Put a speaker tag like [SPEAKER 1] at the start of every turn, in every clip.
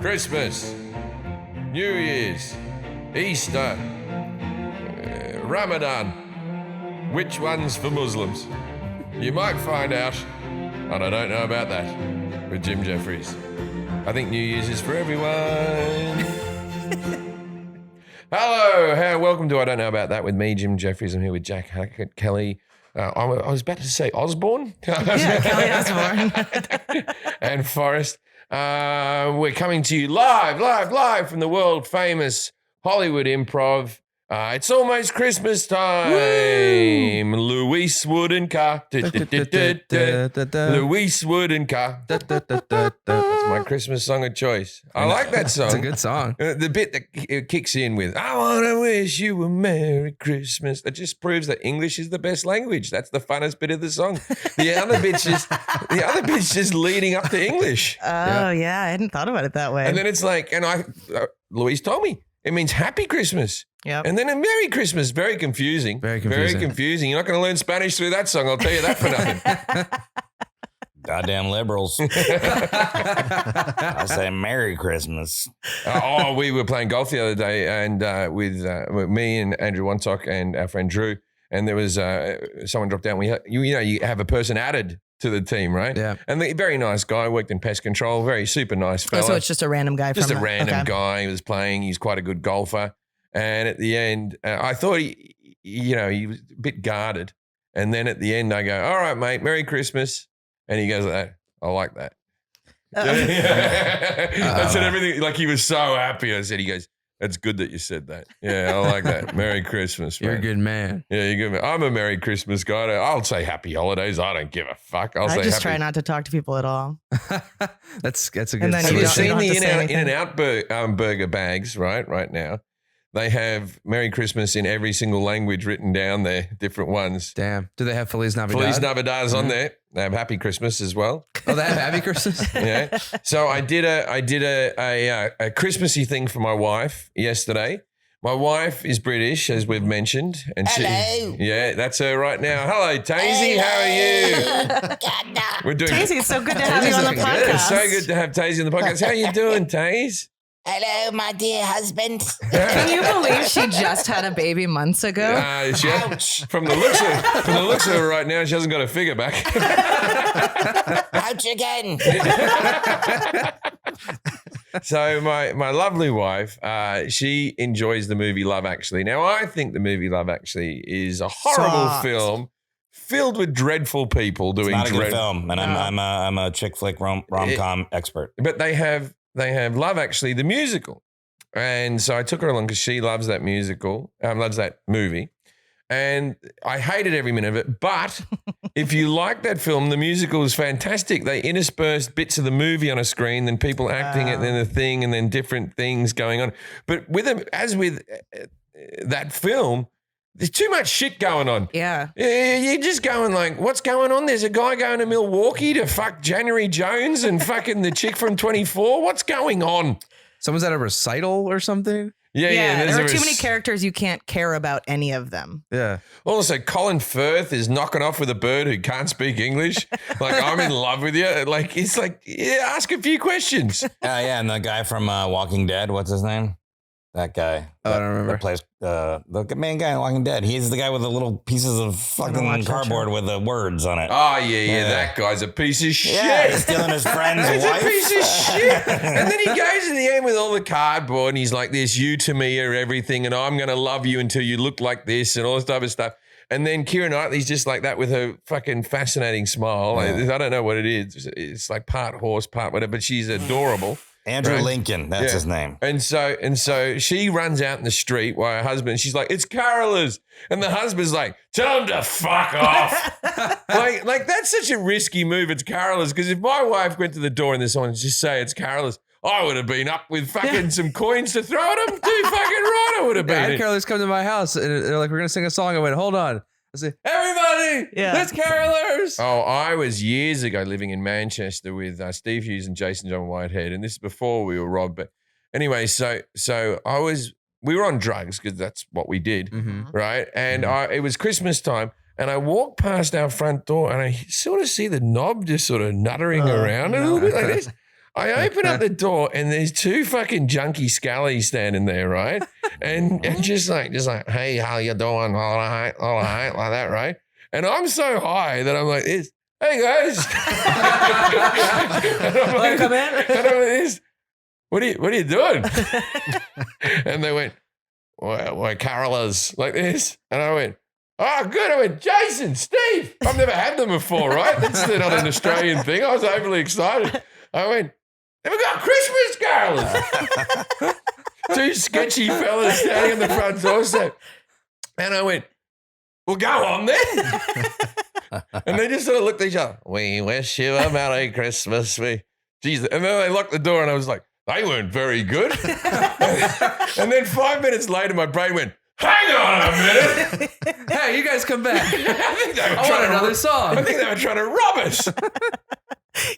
[SPEAKER 1] Christmas, New Year's, Easter, Ramadan. Which one's for Muslims? You might find out, and I don't know about that, with Jim Jefferies. I think New Year's is for everyone. Hello, welcome to I Don't Know About That with me, Jim Jefferies. I'm here with Jack Hackett, Kelly. I was about to say Osborne.
[SPEAKER 2] Yeah, Kelly Osborne.
[SPEAKER 1] And Forrest. We're coming to you live from the world famous Hollywood Improv. It's almost Christmas time. Woo! Louise Wood and Car. Louise Wood and Car. That's my Christmas song of choice. I like that song.
[SPEAKER 3] It's a good song.
[SPEAKER 1] The bit that it kicks in with, I want to wish you a Merry Christmas. That just proves that English is the best language. That's the funnest bit of the song. The other bit's just leading up to English.
[SPEAKER 2] Oh, yeah. I hadn't thought about it that way.
[SPEAKER 1] And then it's like, Louise told me, it means Happy Christmas.
[SPEAKER 2] Yep.
[SPEAKER 1] And then a Merry Christmas. Very confusing.
[SPEAKER 3] Very confusing.
[SPEAKER 1] You're not going to learn Spanish through that song. I'll tell you that for nothing.
[SPEAKER 4] Goddamn liberals. I say Merry Christmas.
[SPEAKER 1] We were playing golf the other day and with me and Andrew Wontok and our friend Drew. And there was someone dropped out. You have a person added to the team, right?
[SPEAKER 3] Yeah.
[SPEAKER 1] And the very nice guy, worked in pest control, very super nice fella.
[SPEAKER 2] So it's just a random guy.
[SPEAKER 1] Just a random guy. He was playing. He's quite a good golfer. And at the end, I thought he was a bit guarded. And then at the end, I go, all right, mate, Merry Christmas. And he goes, I like that. I said everything, like he was so happy. I said, he goes, that's good that you said that. Yeah, I like that. Merry Christmas, man.
[SPEAKER 3] You're a good man.
[SPEAKER 1] Yeah, you're good man. I'm a Merry Christmas guy. I'll say Happy Holidays. I don't give a fuck.
[SPEAKER 2] I just try not to talk to people at all.
[SPEAKER 3] That's a good
[SPEAKER 2] And then
[SPEAKER 1] Have you
[SPEAKER 3] solution.
[SPEAKER 1] seen
[SPEAKER 2] don't
[SPEAKER 1] the
[SPEAKER 2] have to say
[SPEAKER 1] In-N-Out burger bags, right now? They have Merry Christmas in every single language written down there, different ones.
[SPEAKER 3] Damn. Do they have Feliz Navidad?
[SPEAKER 1] Feliz Navidad is on there. They have Happy Christmas as well.
[SPEAKER 3] Oh, they have Happy Christmas?
[SPEAKER 1] Yeah. So I did a Christmassy thing for my wife yesterday. My wife is British, as we've mentioned. And
[SPEAKER 4] Hello.
[SPEAKER 1] That's her right now. Hello, Tazy. How are you? We're doing
[SPEAKER 2] Tazy, it's so good to have you on the
[SPEAKER 3] looking good.
[SPEAKER 2] podcast.
[SPEAKER 1] It's so good to have Tazy on the podcast. How you doing, Taze?
[SPEAKER 4] Hello, my dear husband.
[SPEAKER 2] Can you believe she just had a baby months ago?
[SPEAKER 1] From the looks of her right now, she hasn't got a figure back.
[SPEAKER 4] Ouch again.
[SPEAKER 1] So my lovely wife, she enjoys the movie Love Actually. Now, I think the movie Love Actually is a horrible film filled with dreadful people doing
[SPEAKER 4] It's not a good film, and I'm a chick flick rom-com expert.
[SPEAKER 1] But they have Love Actually, the musical. And so I took her along because she loves that musical, loves that movie. And I hated every minute of it. But if you like that film, the musical is fantastic. They intersperse bits of the movie on a screen, then people acting it, then the thing, and then different things going on. But with that film, there's too much shit going on.
[SPEAKER 2] Yeah.
[SPEAKER 1] You're just going like, what's going on? There's a guy going to Milwaukee to fuck January Jones and fucking the chick from 24. What's going on?
[SPEAKER 3] Someone's at a recital or something?
[SPEAKER 1] Yeah.
[SPEAKER 2] There are too many characters. You can't care about any of them.
[SPEAKER 3] Yeah.
[SPEAKER 1] Also, Colin Firth is knocking off with a bird who can't speak English. Like, I'm in love with you. Like, it's like, ask a few questions.
[SPEAKER 4] And the guy from Walking Dead, what's his name? That guy.
[SPEAKER 3] I don't remember.
[SPEAKER 4] That plays the main guy in Walking Dead. He's the guy with the little pieces of fucking cardboard with the words on it.
[SPEAKER 1] Oh, yeah. That guy's a piece of shit.
[SPEAKER 4] Yeah, he's stealing his friend's
[SPEAKER 1] He's
[SPEAKER 4] wife.
[SPEAKER 1] a piece of shit. And then he goes in the end with all the cardboard and he's like, this, you to me are everything and I'm going to love you until you look like this and all this type of stuff. And then Keira Knightley's just like that with her fucking fascinating smile. I don't know what it is. It's like part horse, part whatever, but she's adorable.
[SPEAKER 4] Andrew Lincoln, that's his name.
[SPEAKER 1] And so she runs out in the street while her husband, she's like, it's Carola's. And the husband's like, tell him to fuck off. like that's such a risky move. It's Carola's. Because if my wife went to the door and there's someone just say it's Carola's, I would have been up with fucking some coins to throw at them too fucking right. I would have
[SPEAKER 3] I
[SPEAKER 1] been.
[SPEAKER 3] had Carol's come to my house and they're like, we're going to sing a song. I went, hold on. I said, everybody, that's Carolers.
[SPEAKER 1] Oh, I was years ago living in Manchester with Steve Hughes and Jason John Whitehead, and this is before we were robbed. But anyway, so we were on drugs because that's what we did, right? And it was Christmas time, and I walked past our front door, and I sort of see the knob just sort of nuttering around a little bit like this. I open up the door and there's two fucking junkie scallies standing there, right? And just like, hey, how you doing? All right, like that, right? And I'm so high that I'm like this. Hey guys, and I'm like,
[SPEAKER 2] come in?
[SPEAKER 1] And I'm like this. What are you doing? And they went, we're carolers like this, and I went, oh, good. I went, Jason, Steve. I've never had them before, right? That's not an Australian thing. I was overly excited. I went, have we got Christmas carolers? Two sketchy fellas standing in the front doorstep. And I went, well, go on then. And they just sort of looked at each other. We wish you a Merry Christmas. Jesus. And then they locked the door and I was like, they weren't very good. And then 5 minutes later, my brain went, hang on a minute.
[SPEAKER 3] Hey, you guys come back.
[SPEAKER 1] I
[SPEAKER 3] want another song.
[SPEAKER 1] I think they were trying to rob us.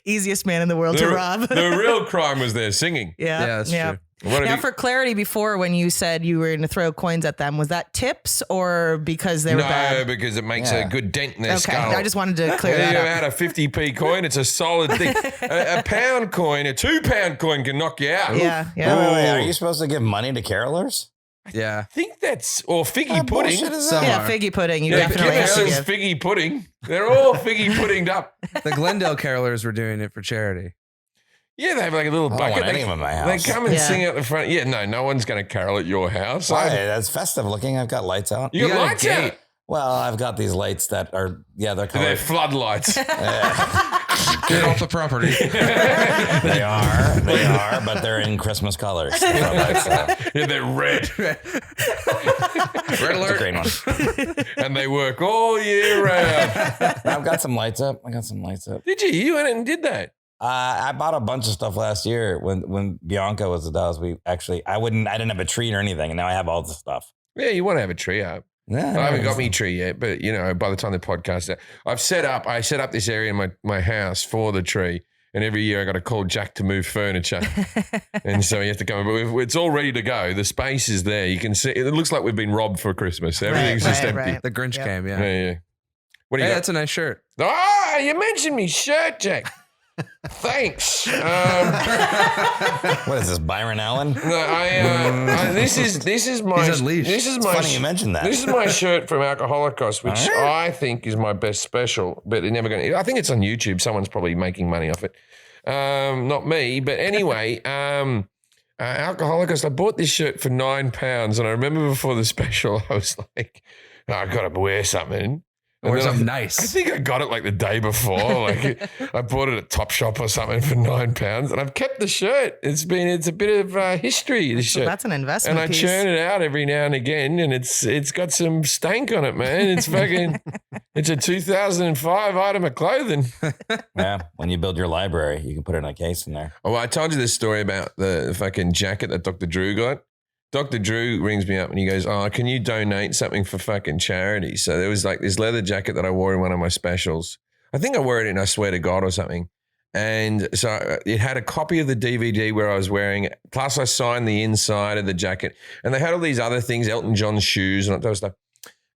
[SPEAKER 2] Easiest man in the world to rob.
[SPEAKER 1] The real crime was their singing.
[SPEAKER 2] Yeah,
[SPEAKER 3] that's true.
[SPEAKER 2] Now, for clarity, before when you said you were going to throw coins at them, was that tips or because they were bad?
[SPEAKER 1] No, because it makes a good dent in their skull.
[SPEAKER 2] I just wanted to clear that
[SPEAKER 1] You
[SPEAKER 2] up.
[SPEAKER 1] had a 50p coin, it's a solid thing. A pound coin, a 2 pound coin can knock you out.
[SPEAKER 2] Yeah.
[SPEAKER 4] Wait, are you supposed to give money to carolers?
[SPEAKER 1] I
[SPEAKER 3] Yeah.
[SPEAKER 1] think that's, or figgy pudding.
[SPEAKER 2] Yeah, figgy pudding. You
[SPEAKER 1] Yeah,
[SPEAKER 2] definitely have to
[SPEAKER 1] Guinness is
[SPEAKER 2] give.
[SPEAKER 1] figgy pudding. They're all figgy puddinged up.
[SPEAKER 3] The Glendale carolers were doing it for charity.
[SPEAKER 1] Yeah, they have like a little
[SPEAKER 4] I don't
[SPEAKER 1] bucket.
[SPEAKER 4] want any of them in my house.
[SPEAKER 1] They come and sing out the front. Yeah, no one's going to carol at your house.
[SPEAKER 4] Why? That's festive looking. I've got lights out.
[SPEAKER 1] You got
[SPEAKER 3] got a
[SPEAKER 1] lights out.
[SPEAKER 3] gate.
[SPEAKER 4] Well, I've got these lights that are, they're
[SPEAKER 1] They're
[SPEAKER 4] colored.
[SPEAKER 1] floodlights.
[SPEAKER 3] Get off the property.
[SPEAKER 4] They are, but they're in Christmas colors.
[SPEAKER 1] Yeah, they're red.
[SPEAKER 3] Red
[SPEAKER 4] It's a
[SPEAKER 3] alert.
[SPEAKER 4] green one.
[SPEAKER 1] And they work all year round.
[SPEAKER 4] I've got some lights up.
[SPEAKER 1] Did you? You went and did that?
[SPEAKER 4] I bought a bunch of stuff last year when Bianca was with us. I didn't have a tree or anything, and now I have all the stuff.
[SPEAKER 1] Yeah, you want to have a tree up.
[SPEAKER 4] Yeah,
[SPEAKER 1] I haven't got me tree yet, but by the time the podcast, I set up this area in my house for the tree, and every year I got to call Jack to move furniture, and so you have to come. But it's all ready to go. The space is there. You can see. It looks like we've been robbed for Christmas. Everything's just empty.
[SPEAKER 2] Right.
[SPEAKER 3] The Grinch came, yeah.
[SPEAKER 1] Yeah. What do you
[SPEAKER 3] Hey,
[SPEAKER 1] got?
[SPEAKER 3] that's a nice shirt.
[SPEAKER 1] Oh, you mentioned me shirt, Jack. Thanks.
[SPEAKER 4] What is this, Byron Allen?
[SPEAKER 1] No, this is my
[SPEAKER 3] He's unleashed.
[SPEAKER 1] this is
[SPEAKER 4] It's
[SPEAKER 1] my
[SPEAKER 4] funny you mentioned that.
[SPEAKER 1] This is my shirt from Alcoholicos, which
[SPEAKER 4] All right.
[SPEAKER 1] I think is my best special, but they're never going to. I think it's on YouTube. Someone's probably making money off it. Not me, but anyway, Alcoholicos. I bought this shirt for £9, and I remember before the special, I was like, oh, I got to wear something. And
[SPEAKER 3] Or
[SPEAKER 1] then
[SPEAKER 3] something
[SPEAKER 1] I
[SPEAKER 3] nice.
[SPEAKER 1] think I got it like the day before. Like I bought it at Topshop or something for £9, and I've kept the shirt. It's a bit of history. This shirt.
[SPEAKER 2] That's an investment
[SPEAKER 1] And I
[SPEAKER 2] piece.
[SPEAKER 1] churn it out every now and again, and it's got some stank on it, man. It's fucking. It's a 2005 item of clothing.
[SPEAKER 4] Yeah, when you build your library, you can put it in a case in there.
[SPEAKER 1] Oh, I told you this story about the fucking jacket that Dr. Drew got. Dr. Drew rings me up and he goes, oh, can you donate something for fucking charity? So there was like this leather jacket that I wore in one of my specials. I think I wore it in I Swear to God or something. And so it had a copy of the DVD where I was wearing it. Plus I signed the inside of the jacket. And they had all these other things, Elton John's shoes and all that stuff.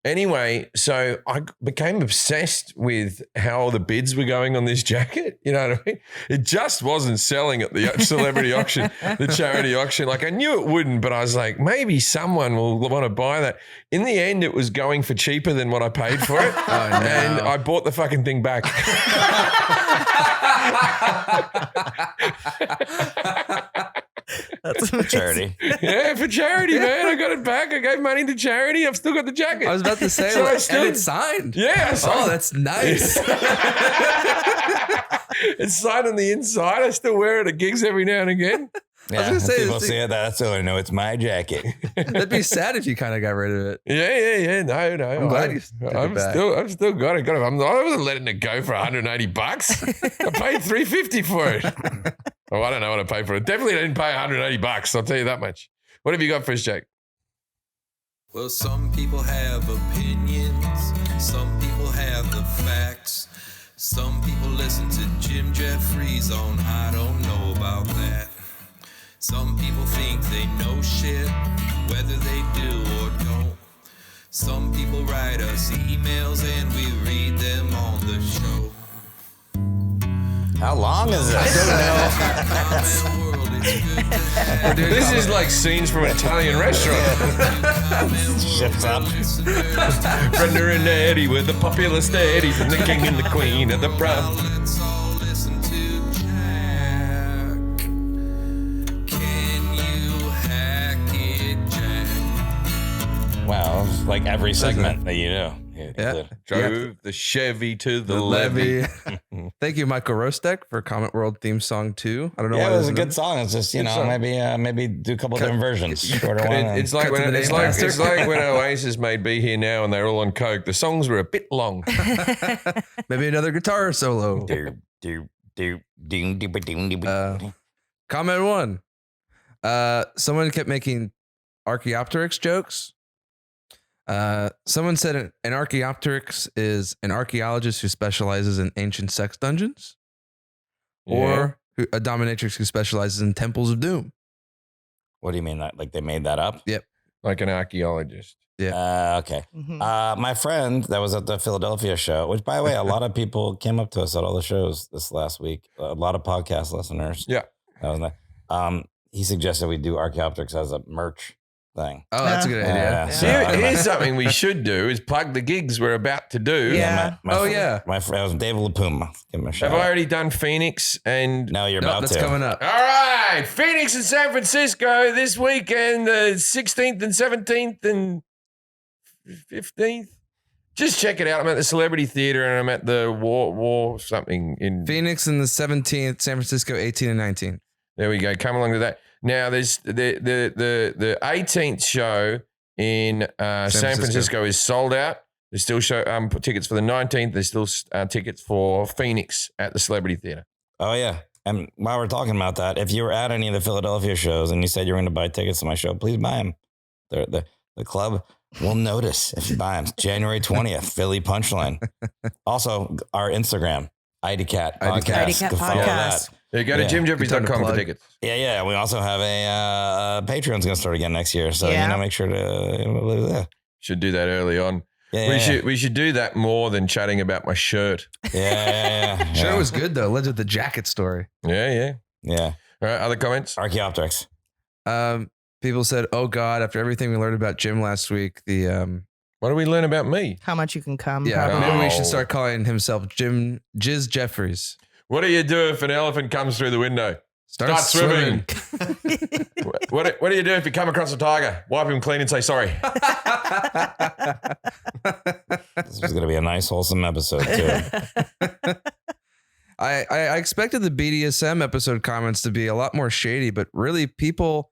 [SPEAKER 1] Anyway, so I became obsessed with how all the bids were going on this jacket. You know what I mean? It just wasn't selling at the celebrity auction, the charity auction. Like I knew it wouldn't, but I was like, maybe someone will want to buy that. In the end, it was going for cheaper than what I paid for it.
[SPEAKER 3] Oh, no.
[SPEAKER 1] And I bought the fucking thing back.
[SPEAKER 2] That's
[SPEAKER 4] Charity.
[SPEAKER 1] Yeah, for charity, man. I got it back. I gave money to charity. I've still got the jacket.
[SPEAKER 3] I was about to say,
[SPEAKER 1] So I
[SPEAKER 3] like,
[SPEAKER 1] still-
[SPEAKER 3] and it's signed.
[SPEAKER 1] Yeah. I signed
[SPEAKER 3] Oh,
[SPEAKER 1] it.
[SPEAKER 3] that's nice.
[SPEAKER 1] It's signed on the inside. I still wear it at gigs every now and again.
[SPEAKER 4] Yeah,
[SPEAKER 3] gonna say,
[SPEAKER 4] people
[SPEAKER 3] this-
[SPEAKER 4] see it. That's how I know it's my jacket.
[SPEAKER 3] That'd be sad if you kind of got rid of it.
[SPEAKER 1] Yeah. No.
[SPEAKER 3] I'm glad you took it back.
[SPEAKER 1] I've still got it. I wasn't letting it go for $180. I paid $350 for it. Oh, I don't know what I paid for it. Definitely didn't pay $180. I'll tell you that much. What have you got for us, Jake?
[SPEAKER 5] Well, some people have opinions, some people have the facts. Some people listen to Jim Jefferies on I don't know about that. Some people think they know shit, whether they do or don't. Some people write us emails and we read them on the show.
[SPEAKER 4] How long is this?
[SPEAKER 1] This is like scenes from an Italian restaurant.
[SPEAKER 4] Ships up.
[SPEAKER 1] Brenda and Eddie with the popular steadies and the king and the queen of the prom.
[SPEAKER 5] Let's all listen to Jack. Can you hack it, Jack?
[SPEAKER 4] Wow, it's like every segment that you do.
[SPEAKER 3] Yeah.
[SPEAKER 1] Drove the Chevy to the levee.
[SPEAKER 3] Thank you, Michael Rostek, for Comment World theme song 2. I don't know
[SPEAKER 4] Yeah,
[SPEAKER 3] why
[SPEAKER 4] it was a good song. It's just, you know, maybe do a couple different versions. Shorter one.
[SPEAKER 1] It's like
[SPEAKER 3] Cut to
[SPEAKER 1] when
[SPEAKER 3] the
[SPEAKER 1] it's
[SPEAKER 3] name
[SPEAKER 1] like
[SPEAKER 3] master.
[SPEAKER 1] it's like when Oasis made "Be Here Now" and they're all on coke. The songs were a bit long.
[SPEAKER 3] Maybe another guitar solo. Comment 1. Someone kept making Archaeopteryx jokes. Someone said an Archaeopteryx is an archaeologist who specializes in ancient sex dungeons, or a dominatrix who specializes in temples of doom.
[SPEAKER 4] What do you mean that? Like they made that up?
[SPEAKER 1] Like an archaeologist.
[SPEAKER 4] Okay. My friend that was at the Philadelphia show, which by the way, a lot of people came up to us at all the shows this last week. A lot of podcast listeners.
[SPEAKER 1] Yeah.
[SPEAKER 4] That was nice. He suggested we do Archaeopteryx as a merch thing.
[SPEAKER 3] Oh, that's a good idea.
[SPEAKER 4] Yeah. So,
[SPEAKER 1] Here's something we should do: is plug the gigs we're about to do.
[SPEAKER 2] Yeah.
[SPEAKER 4] My friend was David LaPuma. Give him a shout.
[SPEAKER 1] Have I
[SPEAKER 4] out.
[SPEAKER 1] already done Phoenix and?
[SPEAKER 4] No, you're
[SPEAKER 3] No,
[SPEAKER 4] about
[SPEAKER 3] that's
[SPEAKER 4] to.
[SPEAKER 3] coming up.
[SPEAKER 1] All right, Phoenix and San Francisco this weekend, the 16th and 17th and 15th. Just check it out. I'm at the Celebrity Theater and I'm at the War something in
[SPEAKER 3] Phoenix in the 17th, San Francisco 18 and 19.
[SPEAKER 1] There we go. Come along to that. Now there's the 18th show in San Francisco is sold out. There's still tickets for the 19th. There's still tickets for Phoenix at the Celebrity Theater.
[SPEAKER 4] Oh yeah. And while we're talking about that, if you were at any of the Philadelphia shows and you said you were going to buy tickets to my show, please buy them. The club will notice if you buy them. January 20th, Philly Punchline. Also, our Instagram, IDCat Podcast.
[SPEAKER 2] IDCat
[SPEAKER 4] Go follow
[SPEAKER 2] Podcast.
[SPEAKER 4] that.
[SPEAKER 1] Yeah, go to
[SPEAKER 4] Yeah.
[SPEAKER 1] jimjeffries.com for
[SPEAKER 3] plug.
[SPEAKER 1] tickets.
[SPEAKER 4] Yeah. We also have a Patreon's going to start again next year. So,
[SPEAKER 2] Yeah.
[SPEAKER 4] make sure to.
[SPEAKER 1] Should do that early on.
[SPEAKER 4] Yeah,
[SPEAKER 1] We should do that more than chatting about my shirt.
[SPEAKER 4] Yeah.
[SPEAKER 3] Sure, it was good though. Led with the jacket story.
[SPEAKER 1] Yeah.
[SPEAKER 4] Yeah.
[SPEAKER 1] All right, other comments?
[SPEAKER 4] Archaeopteryx.
[SPEAKER 3] People said, "Oh God!" After everything we learned about Jim last week,
[SPEAKER 1] What do we learn about me?
[SPEAKER 2] How much you can come.
[SPEAKER 3] yeah,
[SPEAKER 2] probably.
[SPEAKER 3] maybe we
[SPEAKER 1] Oh.
[SPEAKER 3] should start calling himself Jizz Jefferies.
[SPEAKER 1] What do you do if an elephant comes through the window?
[SPEAKER 3] Start swimming.
[SPEAKER 1] What do you do if you come across a tiger? Wipe him clean and say sorry.
[SPEAKER 4] This was going to be a nice, wholesome episode, too.
[SPEAKER 3] I expected the BDSM episode comments to be a lot more shady, but really people,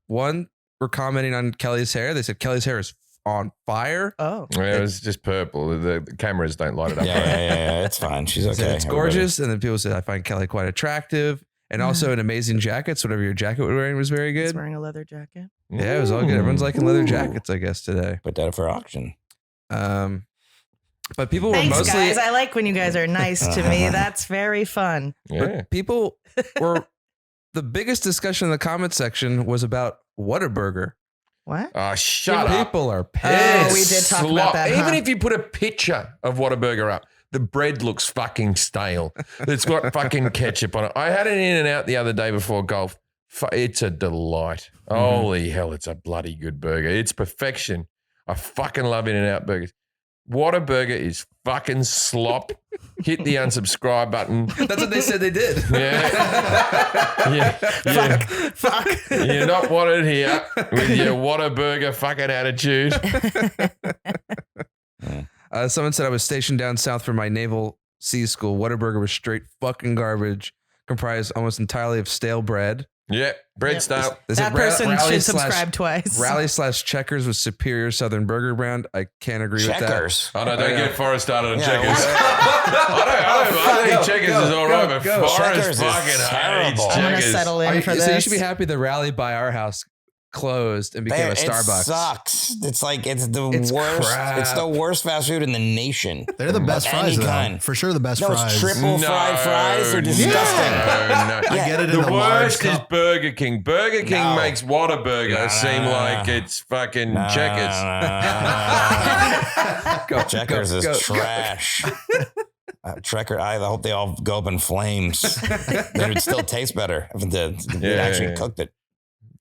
[SPEAKER 3] one were commenting on Kelly's hair. They said Kelly's hair is on fire.
[SPEAKER 2] Oh.
[SPEAKER 1] Yeah, it was just purple. The cameras don't light it up.
[SPEAKER 4] Yeah. It's fine. She's
[SPEAKER 3] They said
[SPEAKER 4] okay.
[SPEAKER 3] it's gorgeous. And then people said, I find Kelly quite attractive. And also an amazing jacket. So whatever your jacket was wearing was very
[SPEAKER 2] He's
[SPEAKER 3] good.
[SPEAKER 2] wearing a leather jacket.
[SPEAKER 3] Yeah, it was all good. Everyone's liking leather jackets, I guess, today.
[SPEAKER 4] Put that up for auction.
[SPEAKER 3] But people were
[SPEAKER 2] Thanks,
[SPEAKER 3] mostly
[SPEAKER 2] guys. I like when you guys are nice to me. That's very fun.
[SPEAKER 1] Yeah.
[SPEAKER 3] but people were the biggest discussion in the comment section was about Whataburger.
[SPEAKER 2] What?
[SPEAKER 1] Oh, shut up.
[SPEAKER 3] People are
[SPEAKER 2] Oh,
[SPEAKER 3] pissed.
[SPEAKER 2] we did talk
[SPEAKER 1] Slop.
[SPEAKER 2] about that.
[SPEAKER 1] Even
[SPEAKER 2] huh?
[SPEAKER 1] if you put a picture of Whataburger up, the bread looks fucking stale. It's got fucking ketchup on it. I had an In-N-Out the other day before golf. It's a delight. Holy hell, it's a bloody good burger. It's perfection. I fucking love In-N-Out burgers. Whataburger is fucking slop. Hit the unsubscribe button.
[SPEAKER 3] That's what they said they did.
[SPEAKER 1] Yeah.
[SPEAKER 2] Fuck.
[SPEAKER 1] You're not wanted here with your Whataburger fucking attitude.
[SPEAKER 3] Someone said I was stationed down south for my Naval Sea School. Whataburger was straight fucking garbage, comprised almost entirely of stale bread.
[SPEAKER 1] Yeah, bread style.
[SPEAKER 3] They
[SPEAKER 2] That
[SPEAKER 3] said
[SPEAKER 2] person
[SPEAKER 3] Rally
[SPEAKER 2] should
[SPEAKER 3] slash-
[SPEAKER 2] subscribe twice.
[SPEAKER 3] Rally/Checkers was superior Southern burger brand. I can't agree with that.
[SPEAKER 4] Checkers.
[SPEAKER 1] Oh, no, don't
[SPEAKER 3] Yeah.
[SPEAKER 1] get Forrest started on
[SPEAKER 4] Yeah,
[SPEAKER 1] Checkers. I think Checkers is all right, but Forrest
[SPEAKER 4] Checkers is
[SPEAKER 1] fucking hates
[SPEAKER 4] terrible.
[SPEAKER 2] I'm going to
[SPEAKER 1] Checkers.
[SPEAKER 2] settle in for this.
[SPEAKER 3] So you should be happy the Rally by our house closed and became a
[SPEAKER 4] It
[SPEAKER 3] Starbucks.
[SPEAKER 4] sucks. It's like it's the
[SPEAKER 3] It's
[SPEAKER 4] worst.
[SPEAKER 3] crap.
[SPEAKER 4] It's the worst fast food in the nation.
[SPEAKER 6] They're the best
[SPEAKER 4] Of
[SPEAKER 6] fries,
[SPEAKER 4] any
[SPEAKER 6] though.
[SPEAKER 4] kind.
[SPEAKER 6] For sure, the best
[SPEAKER 4] Those
[SPEAKER 6] fries.
[SPEAKER 4] triple fried fries are disgusting.
[SPEAKER 1] No.
[SPEAKER 6] I get it in
[SPEAKER 1] The
[SPEAKER 6] a large
[SPEAKER 1] worst is
[SPEAKER 6] cup.
[SPEAKER 1] Burger King. Burger King
[SPEAKER 4] No.
[SPEAKER 1] makes Whataburger
[SPEAKER 4] No,
[SPEAKER 1] seem
[SPEAKER 4] no,
[SPEAKER 1] like
[SPEAKER 4] no.
[SPEAKER 1] it's fucking
[SPEAKER 4] Nah,
[SPEAKER 1] Checkers.
[SPEAKER 4] nah.
[SPEAKER 3] Go,
[SPEAKER 4] Checkers
[SPEAKER 3] go,
[SPEAKER 4] is
[SPEAKER 3] go, go.
[SPEAKER 4] trash. Trekker, I hope they all go up in flames. Then it'd still taste better if they actually cooked it.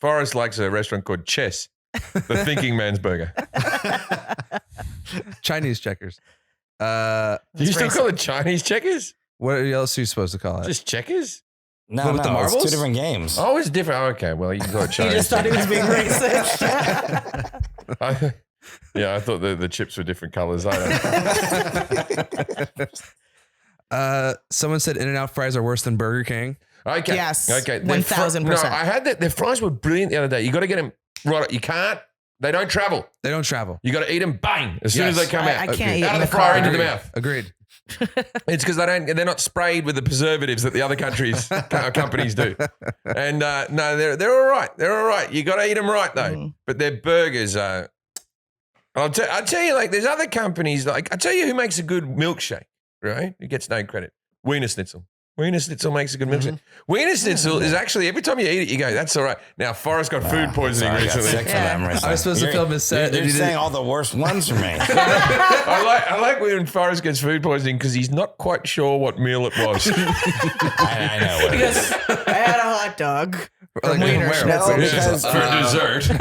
[SPEAKER 1] Forrest likes a restaurant called Chess, the thinking man's burger.
[SPEAKER 3] Chinese checkers.
[SPEAKER 1] Do you still call it Chinese checkers?
[SPEAKER 3] What else are you supposed to call it?
[SPEAKER 1] Just checkers?
[SPEAKER 4] No,
[SPEAKER 3] With the
[SPEAKER 4] it's
[SPEAKER 3] marbles?
[SPEAKER 4] 2 different games.
[SPEAKER 1] Oh, it's different. Oh, okay, well, you can call it
[SPEAKER 2] He
[SPEAKER 1] Chinese.
[SPEAKER 2] just thought he was being racist.
[SPEAKER 1] I thought the chips were different colors. I don't.
[SPEAKER 3] Someone said In-N-Out fries are worse than Burger King.
[SPEAKER 1] Okay.
[SPEAKER 2] Yes,
[SPEAKER 1] Okay.
[SPEAKER 2] 1000%.
[SPEAKER 1] No, I had that. Their fries were brilliant the other day. You got to get them right. You can't. They don't travel.
[SPEAKER 3] They don't travel.
[SPEAKER 1] You got to eat them bang as soon as they come out.
[SPEAKER 2] I can't eat
[SPEAKER 1] out
[SPEAKER 2] in
[SPEAKER 1] of the
[SPEAKER 2] the
[SPEAKER 1] fryer
[SPEAKER 2] car.
[SPEAKER 1] into the mouth.
[SPEAKER 3] Agreed.
[SPEAKER 1] It's because they're not sprayed with the preservatives that the other companies do. And no, they're all right. They're all right. You got to eat them right though.
[SPEAKER 2] Mm.
[SPEAKER 1] But their burgers are. I'll tell you, like there's other companies. Like I tell you, who makes a good milkshake, right? Who gets no credit? Wiener Schnitzel. Wiener Schnitzel makes a good milkshake. Wiener Schnitzel is actually every time you eat it, you go, "That's all right." Now Forrest got food poisoning
[SPEAKER 4] Sorry, I got
[SPEAKER 1] recently.
[SPEAKER 4] sick from them recently.
[SPEAKER 3] I was supposed to film his set.
[SPEAKER 4] You're
[SPEAKER 3] and he
[SPEAKER 4] saying
[SPEAKER 3] didn't-
[SPEAKER 4] all the worst ones for me.
[SPEAKER 1] I like when Forrest gets food poisoning because he's not quite sure what meal it was.
[SPEAKER 4] I know what it
[SPEAKER 2] Because
[SPEAKER 4] is.
[SPEAKER 2] I had a hot dog.
[SPEAKER 3] Like,
[SPEAKER 2] Wiener
[SPEAKER 3] where?
[SPEAKER 2] Schnitzel.
[SPEAKER 4] No, because
[SPEAKER 1] For dessert.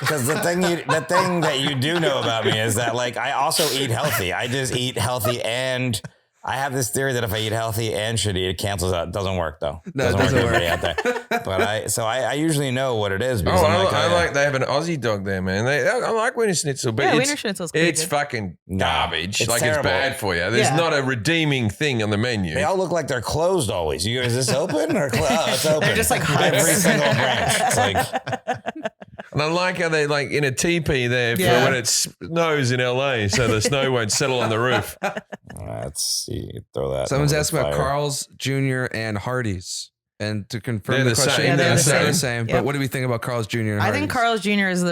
[SPEAKER 4] Because the thing that you do know about me is that like I also eat healthy. I just eat healthy, and I have this theory that if I eat healthy and shitty, it cancels out. It doesn't work though.
[SPEAKER 3] No, it doesn't
[SPEAKER 4] everybody out there. But I usually know what it is. Because
[SPEAKER 1] Oh,
[SPEAKER 4] I'm
[SPEAKER 1] I like they have an Aussie dog there, man. I like Wiener Schnitzel, but
[SPEAKER 2] Yeah,
[SPEAKER 1] it's,
[SPEAKER 2] Wiener Schnitzel's pretty
[SPEAKER 1] it's
[SPEAKER 2] good.
[SPEAKER 1] fucking
[SPEAKER 4] No,
[SPEAKER 1] garbage.
[SPEAKER 4] it's
[SPEAKER 1] Like
[SPEAKER 4] terrible.
[SPEAKER 1] it's bad for you. There's
[SPEAKER 2] Yeah.
[SPEAKER 1] not a redeeming thing on the menu.
[SPEAKER 4] They all look like they're closed always. You go, is this open or closed? Oh, it's open.
[SPEAKER 2] They're just like
[SPEAKER 4] every
[SPEAKER 2] huts.
[SPEAKER 4] single branch. It's like
[SPEAKER 1] And I like how they like in a teepee there for
[SPEAKER 2] Yeah.
[SPEAKER 1] when it snows in LA, so the snow won't settle on the roof.
[SPEAKER 4] let's see. Throw that.
[SPEAKER 3] Someone's
[SPEAKER 4] over the
[SPEAKER 3] asking about
[SPEAKER 4] fire.
[SPEAKER 3] Carl's Jr. and Hardee's. And to confirm
[SPEAKER 1] They're
[SPEAKER 3] the
[SPEAKER 1] the
[SPEAKER 3] question,
[SPEAKER 1] same. Yeah,
[SPEAKER 2] they're
[SPEAKER 3] they're
[SPEAKER 2] the
[SPEAKER 3] the
[SPEAKER 2] same.
[SPEAKER 3] same.
[SPEAKER 2] Yep.
[SPEAKER 3] But what do we think about Carl's Jr. and
[SPEAKER 2] I
[SPEAKER 3] Hardee's?
[SPEAKER 2] think Carl's Jr. is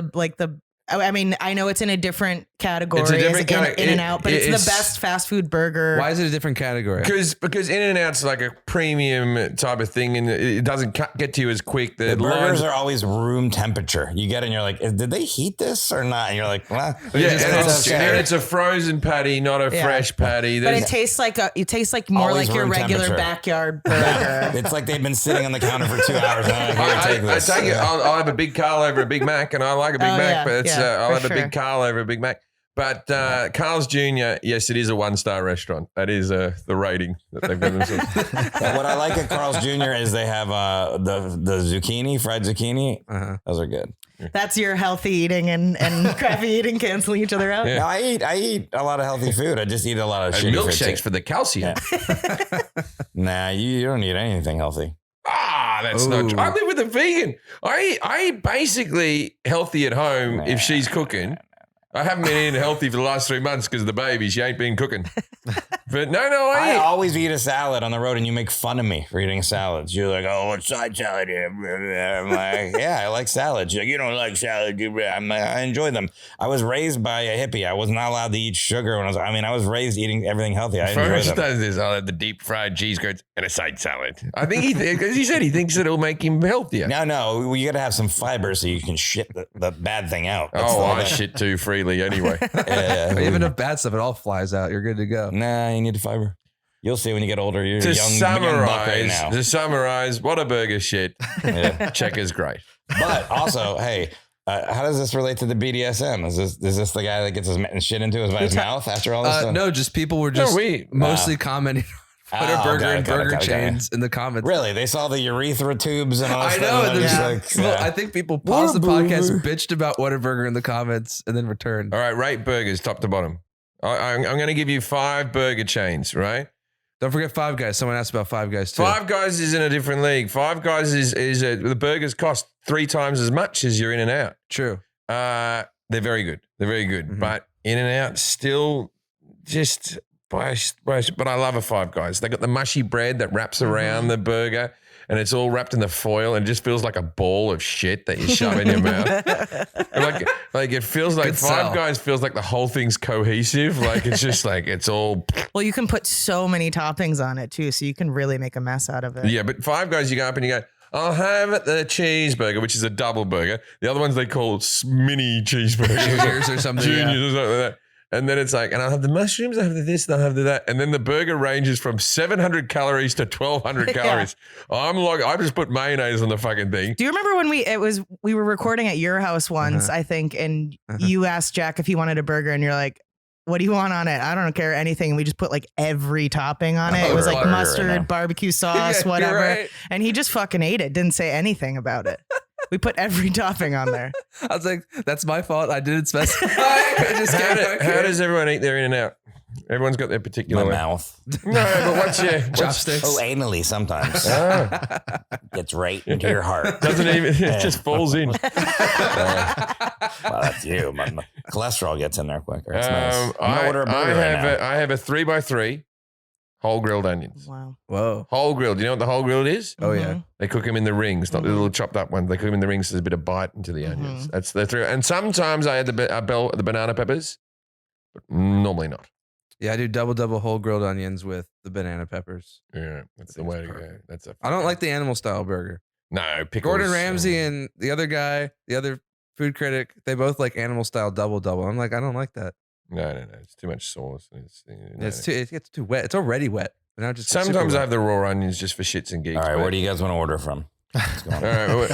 [SPEAKER 2] I mean, I know it's in a different category.
[SPEAKER 1] It's a different
[SPEAKER 2] as
[SPEAKER 1] cate-
[SPEAKER 2] in and out, but it's
[SPEAKER 1] it's-
[SPEAKER 2] the best fast food burger.
[SPEAKER 3] Why is it a different category?
[SPEAKER 1] Because In-N-Out's like a premium type of thing, and it doesn't get to you as quick.
[SPEAKER 4] The burgers are always room temperature. You get it and you're like, did they heat this or not? And you're like, well,
[SPEAKER 1] yeah,
[SPEAKER 3] just
[SPEAKER 1] and
[SPEAKER 3] tastes
[SPEAKER 1] it's a frozen patty, not a
[SPEAKER 2] Yeah.
[SPEAKER 1] fresh patty.
[SPEAKER 2] But
[SPEAKER 1] There's-
[SPEAKER 2] it tastes like more
[SPEAKER 4] Always
[SPEAKER 2] like your
[SPEAKER 4] room
[SPEAKER 2] regular
[SPEAKER 4] temperature.
[SPEAKER 2] backyard burger.
[SPEAKER 4] it's like they've been sitting on the counter for 2 hours. And
[SPEAKER 1] I take it. I'll have a big Carl over a Big Mac, and I like a Big
[SPEAKER 2] Oh,
[SPEAKER 1] Mac,
[SPEAKER 2] yeah,
[SPEAKER 1] but it's,
[SPEAKER 2] yeah,
[SPEAKER 1] I'll
[SPEAKER 2] for
[SPEAKER 1] have a
[SPEAKER 2] sure.
[SPEAKER 1] big Carl over a Big Mac. But Carl's Jr., yes, it is a 1-star restaurant. That is the rating that they've given themselves.
[SPEAKER 4] What I like at Carl's Jr. is they have the zucchini, fried zucchini.
[SPEAKER 3] Uh-huh.
[SPEAKER 4] Those are good.
[SPEAKER 2] That's your healthy eating and crappy eating canceling each other out.
[SPEAKER 1] Yeah.
[SPEAKER 4] No, I eat a lot of healthy food. I just eat a lot of
[SPEAKER 1] And
[SPEAKER 4] shitty food,
[SPEAKER 1] milkshakes
[SPEAKER 4] too.
[SPEAKER 1] for the calcium.
[SPEAKER 4] Nah, you don't eat anything healthy.
[SPEAKER 1] That's not true.
[SPEAKER 3] Ooh.
[SPEAKER 1] I live with a vegan. I eat basically healthy at home if she's cooking. I haven't been eating healthy for the last 3 months because of the baby. She ain't been cooking. But no,
[SPEAKER 4] I
[SPEAKER 1] I eat.
[SPEAKER 4] always eat a salad on the road, and you make fun of me for eating salads. You're like, "Oh, what side salad?" I'm like, "Yeah, I like salads." You're like, "You don't like salad?" I'm like, "I enjoy them." I was raised by a hippie. I was not allowed to eat sugar when I was raised eating everything healthy. I enjoy
[SPEAKER 1] Forrest
[SPEAKER 4] them.
[SPEAKER 1] does this. I'll have the deep fried cheese curds and a side salad. I think because he said he thinks it'll make him healthier.
[SPEAKER 4] No, you got to have some fiber so you can shit the bad thing out. That's
[SPEAKER 1] Oh,
[SPEAKER 4] all
[SPEAKER 1] I
[SPEAKER 4] that-
[SPEAKER 1] shit too freely anyway.
[SPEAKER 4] Yeah.
[SPEAKER 3] Even if bad stuff, it all flies out. You're good to go.
[SPEAKER 4] Nah, you need the fiber. You'll see when you get older. You're a
[SPEAKER 1] To
[SPEAKER 4] young buck right now.
[SPEAKER 1] summarize, what a burger shit.
[SPEAKER 4] Yeah.
[SPEAKER 1] Checker's great.
[SPEAKER 4] But also, hey, how does this relate to the BDSM? Is this the guy that gets his shit into his mouth after all this stuff?
[SPEAKER 3] No, just people were just
[SPEAKER 1] we-
[SPEAKER 3] mostly commenting on Whataburger and
[SPEAKER 4] got it,
[SPEAKER 3] burger
[SPEAKER 4] got it.
[SPEAKER 3] chains in the comments.
[SPEAKER 4] Really? They saw the urethra tubes and all that
[SPEAKER 3] I
[SPEAKER 4] stuff.
[SPEAKER 3] know.
[SPEAKER 4] and
[SPEAKER 3] And
[SPEAKER 4] they're
[SPEAKER 3] there's
[SPEAKER 4] just like,
[SPEAKER 3] well, I think people paused the podcast, bitched about Whataburger in the comments, and then returned.
[SPEAKER 1] All right, rate burgers top to bottom. I'm going to give you 5 burger chains, right?
[SPEAKER 3] Don't forget Five Guys. Someone asked about Five Guys too.
[SPEAKER 1] Five Guys is in a different league. Five Guys is the burgers cost 3 times as much as your In-N-Out.
[SPEAKER 3] True.
[SPEAKER 1] They're very good. They're very good.
[SPEAKER 3] Mhm.
[SPEAKER 1] But In-N-Out still just but I love a Five Guys. They got the mushy bread that wraps around the burger and it's all wrapped in the foil and just feels like a ball of shit that you shove in your mouth. And like it feels like
[SPEAKER 3] Good
[SPEAKER 1] Five
[SPEAKER 3] sell.
[SPEAKER 1] Guys feels like the whole thing's cohesive. Like it's just like it's all
[SPEAKER 2] Well, you can put so many toppings on it too, so you can really make a mess out of it.
[SPEAKER 1] yeah. But Five Guys, you go up and you go, I'll have the cheeseburger, which is a double burger. The other ones they call mini cheeseburgers.
[SPEAKER 3] Juniors or something.
[SPEAKER 1] Juniors
[SPEAKER 3] Yeah.
[SPEAKER 1] or something like that. And then it's like, and I'll have the mushrooms, I'll have the this, and I'll have the that. And then the burger ranges from 700 calories to 1,200 calories. I'm like, I just put mayonnaise on the fucking thing.
[SPEAKER 2] Do you remember when we were recording at your house once, I think, and you asked Jack if he wanted a burger and you're like, what do you want on it? I don't care anything. And we just put like every topping on it. It was like mustard, barbecue sauce, whatever. Right. And he just fucking ate it. Didn't say anything about it. We put every topping on there.
[SPEAKER 3] I was like, that's my fault. I didn't specify. I just
[SPEAKER 1] how does everyone eat their In and Out? Everyone's got their particular
[SPEAKER 4] My mouth.
[SPEAKER 1] No, but what's your
[SPEAKER 3] chopsticks?
[SPEAKER 4] Oh, anally sometimes. Gets right into your heart.
[SPEAKER 1] Doesn't even, it just falls in.
[SPEAKER 4] Well, that's you. My cholesterol gets in there quicker. It's nice. I'm gonna order a burger
[SPEAKER 1] I have a 3x3 whole grilled onions.
[SPEAKER 2] Wow.
[SPEAKER 3] Whoa.
[SPEAKER 1] Whole grilled. You know what the whole grilled is?
[SPEAKER 3] Oh, yeah.
[SPEAKER 1] They cook them in the rings, not the little chopped up ones. They cook them in the rings so there's a bit of bite into the onions. That's the three. And sometimes I add the banana peppers, but normally not.
[SPEAKER 3] Yeah, I do double whole grilled onions with the banana peppers.
[SPEAKER 1] Yeah, that's the way to go. That's a.
[SPEAKER 3] I don't like the animal style burger.
[SPEAKER 1] No, pickles.
[SPEAKER 3] Gordon Ramsay and the other guy, the other food critic, they both like animal style double. I'm like, I don't like that.
[SPEAKER 1] No. It's too much sauce.
[SPEAKER 3] It gets too wet. It's already wet. And now just
[SPEAKER 1] sometimes I have the raw onions just for shits and gigs.
[SPEAKER 4] All right, where do you guys want to order from? What's going on?
[SPEAKER 1] All right,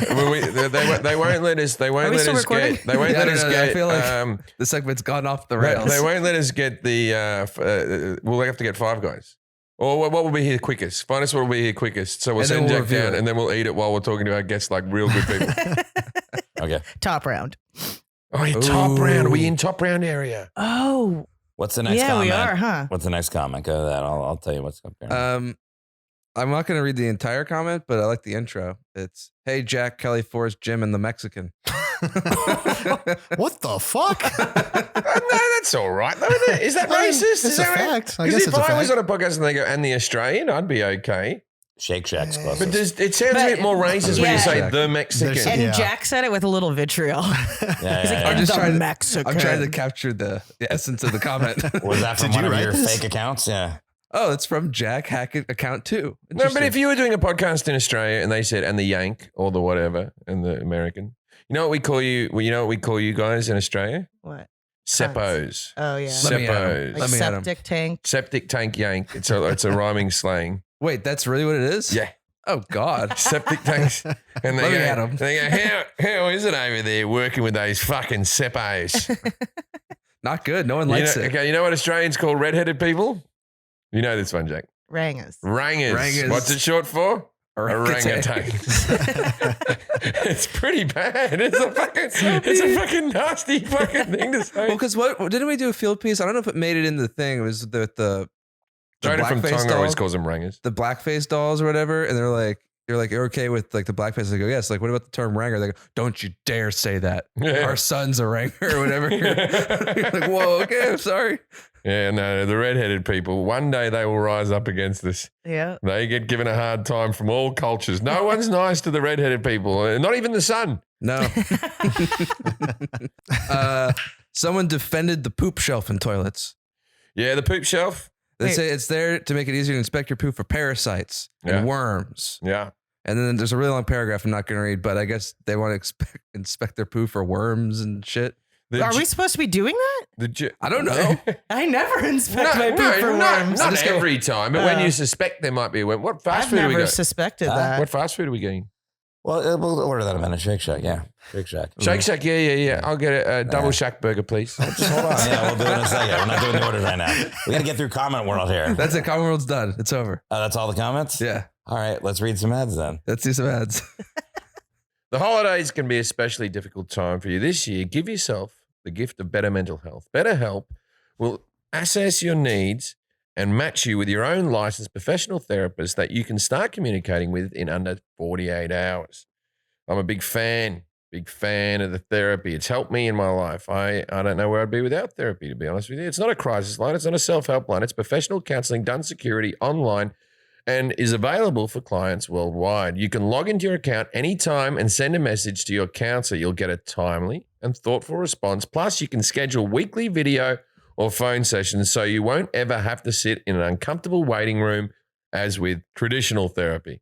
[SPEAKER 1] they won't let us. They won't let us get. They won't let us get.
[SPEAKER 3] I feel like the segment's gone off the rails.
[SPEAKER 1] They won't let us get the. We'll have to get Five Guys. Or what will be here quickest? Find us what will be here quickest. So we'll send Jack down, and then we'll eat it while we're talking to our guests like real good people.
[SPEAKER 4] Okay.
[SPEAKER 2] Top round.
[SPEAKER 1] Oh, yeah, top round. Are we in top round area?
[SPEAKER 2] Oh.
[SPEAKER 4] What's the next
[SPEAKER 2] yeah,
[SPEAKER 4] comment?
[SPEAKER 2] we are, huh?
[SPEAKER 4] What's the next comment? Go to that. I'll tell you what's up there.
[SPEAKER 3] I'm not going to read the entire comment, but I like the intro. It's, hey, Jack, Kelly, Forrest, Jim, and the Mexican.
[SPEAKER 6] What the fuck?
[SPEAKER 1] No, that's all right. Is that racist?
[SPEAKER 6] It's a fact. I guess
[SPEAKER 1] Because
[SPEAKER 6] it's a
[SPEAKER 1] if I was
[SPEAKER 6] fact.
[SPEAKER 1] on a podcast and they go, and the Australian, I'd be okay.
[SPEAKER 4] Shake Shack's closest.
[SPEAKER 1] But it sounds a bit more racist when you say
[SPEAKER 3] Jack.
[SPEAKER 1] the Mexican.
[SPEAKER 2] And Jack said it with a little vitriol. He's like,
[SPEAKER 3] I'm
[SPEAKER 2] "And
[SPEAKER 3] just
[SPEAKER 2] the
[SPEAKER 3] trying
[SPEAKER 2] Mexican.
[SPEAKER 3] I'm trying to capture the essence of the comment.
[SPEAKER 4] Was that from
[SPEAKER 6] Did
[SPEAKER 4] one
[SPEAKER 6] you
[SPEAKER 4] of
[SPEAKER 6] write
[SPEAKER 4] your
[SPEAKER 6] this?
[SPEAKER 4] fake accounts? Yeah.
[SPEAKER 3] Oh, it's from Jack Hackett account 2.
[SPEAKER 1] No, but if you were doing a podcast in Australia and they said, and the Yank or the whatever, and the American, you know what we call you? Well, you know what we call you guys in Australia?
[SPEAKER 2] What?
[SPEAKER 1] Seppos.
[SPEAKER 2] Oh, yeah.
[SPEAKER 3] Let me at 'em.
[SPEAKER 1] Seppos.
[SPEAKER 2] Like
[SPEAKER 3] Let me at 'em.
[SPEAKER 2] septic tank.
[SPEAKER 1] Septic tank yank. It's a rhyming slang.
[SPEAKER 3] Wait, that's really what it is?
[SPEAKER 1] Yeah.
[SPEAKER 3] Oh, God.
[SPEAKER 1] Septic tanks. And they
[SPEAKER 3] Let me
[SPEAKER 1] go,
[SPEAKER 3] at 'em.
[SPEAKER 1] they go, how is it over there working with those fucking seppos?
[SPEAKER 3] Not good. No one likes it.
[SPEAKER 1] Okay, you know what Australians call redheaded people? You know this one, Jack.
[SPEAKER 2] Rangas.
[SPEAKER 1] Rangers.
[SPEAKER 3] Rangers.
[SPEAKER 1] What's it short for? Orangutan. It's pretty bad. It's a fucking nasty fucking thing to say.
[SPEAKER 3] Well, because what didn't we do a field piece? I don't know if it made it into the thing. It was the
[SPEAKER 1] Jonah from
[SPEAKER 3] blackface
[SPEAKER 1] Tonga
[SPEAKER 3] doll,
[SPEAKER 1] always calls them rangers.
[SPEAKER 3] the blackface dolls or whatever, and they're like, you're okay with like the blackface? They go, yes. Like, what about the term ranger? They go, don't you dare say that.
[SPEAKER 1] Yeah.
[SPEAKER 3] Our son's a ranger or whatever. You're like, whoa, okay, I'm sorry.
[SPEAKER 1] Yeah, no, the redheaded people, one day they will rise up against this.
[SPEAKER 2] Yeah.
[SPEAKER 1] They get given a hard time from all cultures. No one's nice to the redheaded people, not even the sun.
[SPEAKER 3] No. Someone defended the poop shelf in toilets.
[SPEAKER 1] Yeah, the poop shelf.
[SPEAKER 3] They say it's there to make it easier to inspect your poop for parasites and worms.
[SPEAKER 1] Yeah.
[SPEAKER 3] And then there's a really long paragraph I'm not going to read, but I guess they want to inspect their poo for worms and shit.
[SPEAKER 2] Are we supposed to be doing that?
[SPEAKER 3] I don't know.
[SPEAKER 2] I never inspect my poop for worms.
[SPEAKER 1] Not every time, but when you suspect there might be a worm. What fast
[SPEAKER 2] I've
[SPEAKER 1] food are we
[SPEAKER 2] never
[SPEAKER 1] getting?
[SPEAKER 2] suspected that.
[SPEAKER 1] What fast food are we getting?
[SPEAKER 4] Well, we'll order that in a minute. Shake Shack. Yeah. Shake Shack.
[SPEAKER 1] Shake Shack, yeah. I'll get a double Shack burger, please.
[SPEAKER 4] Just hold on. Yeah, we'll do it in a second. We're not doing the orders right now. We got to get through comment world here.
[SPEAKER 3] That's it. Common World's done. It's over.
[SPEAKER 4] Oh, that's all the comments?
[SPEAKER 3] Yeah.
[SPEAKER 4] All right. Let's read some ads then.
[SPEAKER 3] Let's do some ads.
[SPEAKER 1] The holidays can be a especially difficult time for you this year. Give yourself the gift of better mental health. BetterHelp will assess your needs and match you with your own licensed professional therapist that you can start communicating with in under 48 hours. I'm a big fan of the therapy. It's helped me in my life. I don't know where I'd be without therapy, to be honest with you. It's not a crisis line. It's not a self-help line. It's professional counseling done security online and is available for clients worldwide. You can log into your account anytime and send a message to your counselor. You'll get a timely and thoughtful response. Plus, you can schedule weekly video or phone sessions so you won't ever have to sit in an uncomfortable waiting room as with traditional therapy.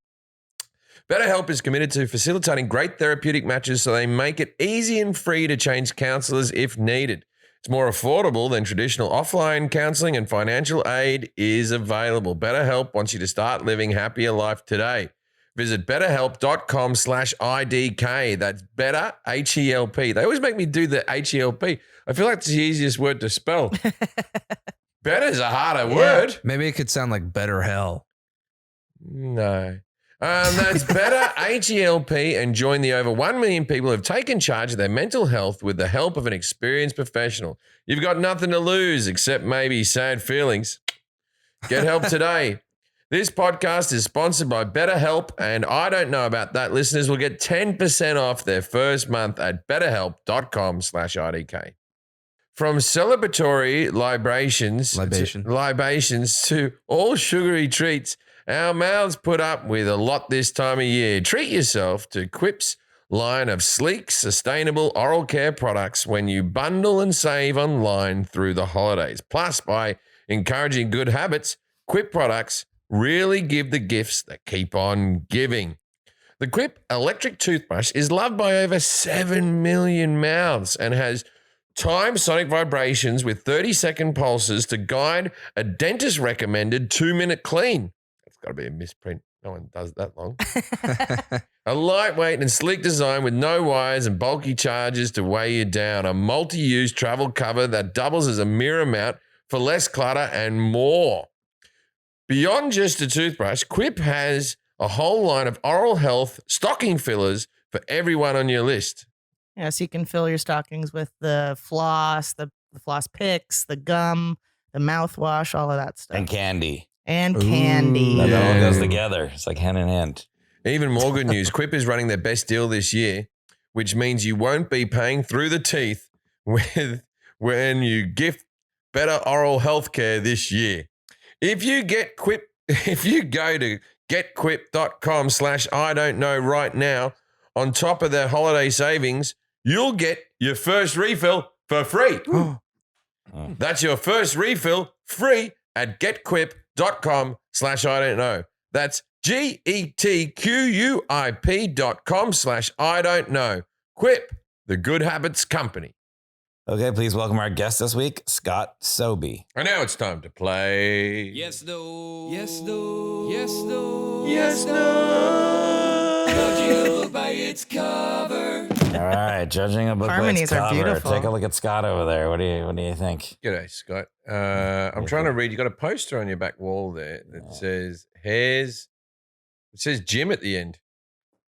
[SPEAKER 1] BetterHelp is committed to facilitating great therapeutic matches so they make it easy and free to change counselors if needed. It's more affordable than traditional offline counseling, and financial aid is available. BetterHelp wants you to start living happier life today. Visit betterhelp.com/IDK. That's better, H-E-L-P. They always make me do the H-E-L-P. I feel like it's the easiest word to spell. Better's a harder word.
[SPEAKER 3] Maybe it could sound like better hell.
[SPEAKER 1] No. That's better, H-E-L-P, and join the over 1 million people who have taken charge of their mental health with the help of an experienced professional. You've got nothing to lose except maybe sad feelings. Get help today. This podcast is sponsored by BetterHelp, and I don't know about that. Listeners will get 10% off their first month at betterhelp.com/IDK. From celebratory libations to all sugary treats, our mouths put up with a lot this time of year. Treat yourself to Quip's line of sleek, sustainable oral care products when you bundle and save online through the holidays. Plus, by encouraging good habits, Quip products really give the gifts that keep on giving. The Quip electric toothbrush is loved by over 7 million mouths and has timed sonic vibrations with 30-second pulses to guide a dentist-recommended 2-minute clean. That's got to be a misprint. No one does that long. A lightweight and sleek design with no wires and bulky charges to weigh you down. A multi-use travel cover that doubles as a mirror mount for less clutter and more. Beyond just a toothbrush, Quip has a whole line of oral health stocking fillers for everyone on your list.
[SPEAKER 2] Yeah, so you can fill your stockings with the floss picks, the gum, the mouthwash, all of that stuff.
[SPEAKER 4] And candy.
[SPEAKER 2] And candy.
[SPEAKER 4] That all goes together. It's like hand in hand.
[SPEAKER 1] Even more good news, Quip is running their best deal this year, which means you won't be paying through the teeth when you gift better oral health care this year. If you go to getquip.com/I-don't-know right now, on top of their holiday savings, you'll get your first refill for free. That's your first refill free at getquip.com/I-don't-know. That's GETQUIP.com/I-don't-know. Quip, the good habits company.
[SPEAKER 4] Okay, please welcome our guest this week, Scott Sobe.
[SPEAKER 1] And now it's time to play.
[SPEAKER 5] Yes, no. Yes, no. Yes, no.
[SPEAKER 1] Yes, no.
[SPEAKER 5] Judging a book by its cover.
[SPEAKER 4] All right, judging a book by
[SPEAKER 2] Harmonies
[SPEAKER 4] its
[SPEAKER 2] are
[SPEAKER 4] cover.
[SPEAKER 2] beautiful.
[SPEAKER 4] Take a look at Scott over there. What do you think?
[SPEAKER 1] G'day, Scott. I'm trying to read. You got a poster on your back wall there that says "Hairs." It says Jim at the end.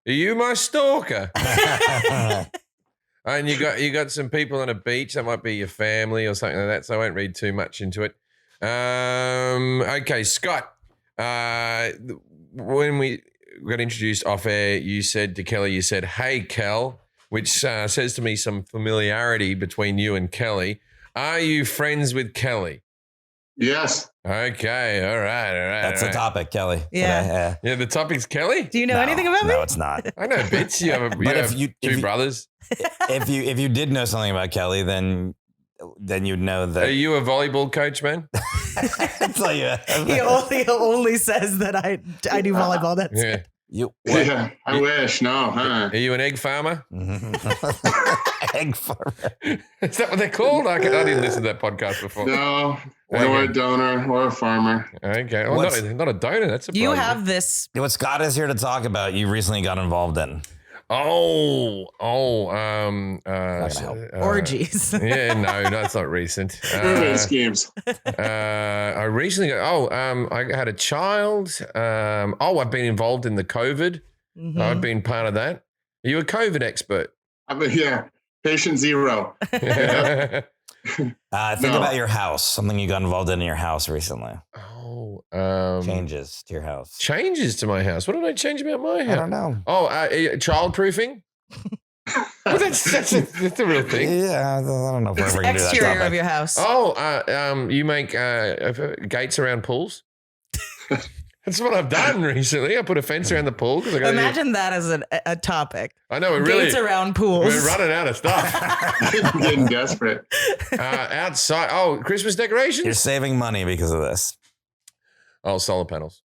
[SPEAKER 1] Are you my stalker? And you got some people on a beach. That might be your family or something like that. So I won't read too much into it. Okay, Scott. When we got introduced off air, you said to Kelly, "Hey, Kel," which says to me some familiarity between you and Kelly. Are you friends with Kelly?
[SPEAKER 6] Yes.
[SPEAKER 1] Okay. All right.
[SPEAKER 4] That's the topic, Kelly.
[SPEAKER 2] Yeah.
[SPEAKER 1] Yeah, the topic's Kelly?
[SPEAKER 2] Do you know anything about me?
[SPEAKER 4] No, it's not.
[SPEAKER 1] I know bits. You have, two brothers.
[SPEAKER 4] If you did know something about Kelly, then you'd know that.
[SPEAKER 1] Are you a volleyball coach, man?
[SPEAKER 4] That's all you
[SPEAKER 2] He only says that I do volleyball. That's
[SPEAKER 1] Yeah.
[SPEAKER 6] Yeah, I wish. No,
[SPEAKER 1] Are you an egg farmer?
[SPEAKER 4] Egg farmer.
[SPEAKER 1] Is that what they're called? I didn't listen to that podcast before.
[SPEAKER 6] no, or a donor or a farmer.
[SPEAKER 1] Okay. Well, not a donor. That's a
[SPEAKER 2] you have this.
[SPEAKER 4] What Scott is here to talk about, you recently got involved in.
[SPEAKER 2] Orgies.
[SPEAKER 1] Yeah, no, that's not recent.
[SPEAKER 6] Pyramid schemes.
[SPEAKER 1] I recently I had a child. I've been involved in the COVID.
[SPEAKER 2] Mhm.
[SPEAKER 1] I've been part of that. Are you a COVID expert?
[SPEAKER 6] Patient zero.
[SPEAKER 1] Yeah.
[SPEAKER 4] Think
[SPEAKER 6] No.
[SPEAKER 4] about your house, something you got involved in your house recently. Changes to your house.
[SPEAKER 1] Changes to my house. What did I change about my house?
[SPEAKER 4] I don't know.
[SPEAKER 1] Childproofing. Well, that's a real thing.
[SPEAKER 4] Yeah, I don't know if we're ever going to do that
[SPEAKER 2] Exterior
[SPEAKER 4] topic.
[SPEAKER 2] of your house.
[SPEAKER 1] You make gates around pools. That's what I've done recently. I put a fence around the pool because I got.
[SPEAKER 2] Imagine that as a topic.
[SPEAKER 1] I know
[SPEAKER 2] Gates around pools.
[SPEAKER 1] We're running out of stuff.
[SPEAKER 6] I'm getting desperate.
[SPEAKER 1] Outside. Christmas
[SPEAKER 4] You're
[SPEAKER 1] decorations.
[SPEAKER 4] saving money because of this.
[SPEAKER 1] Solar panels.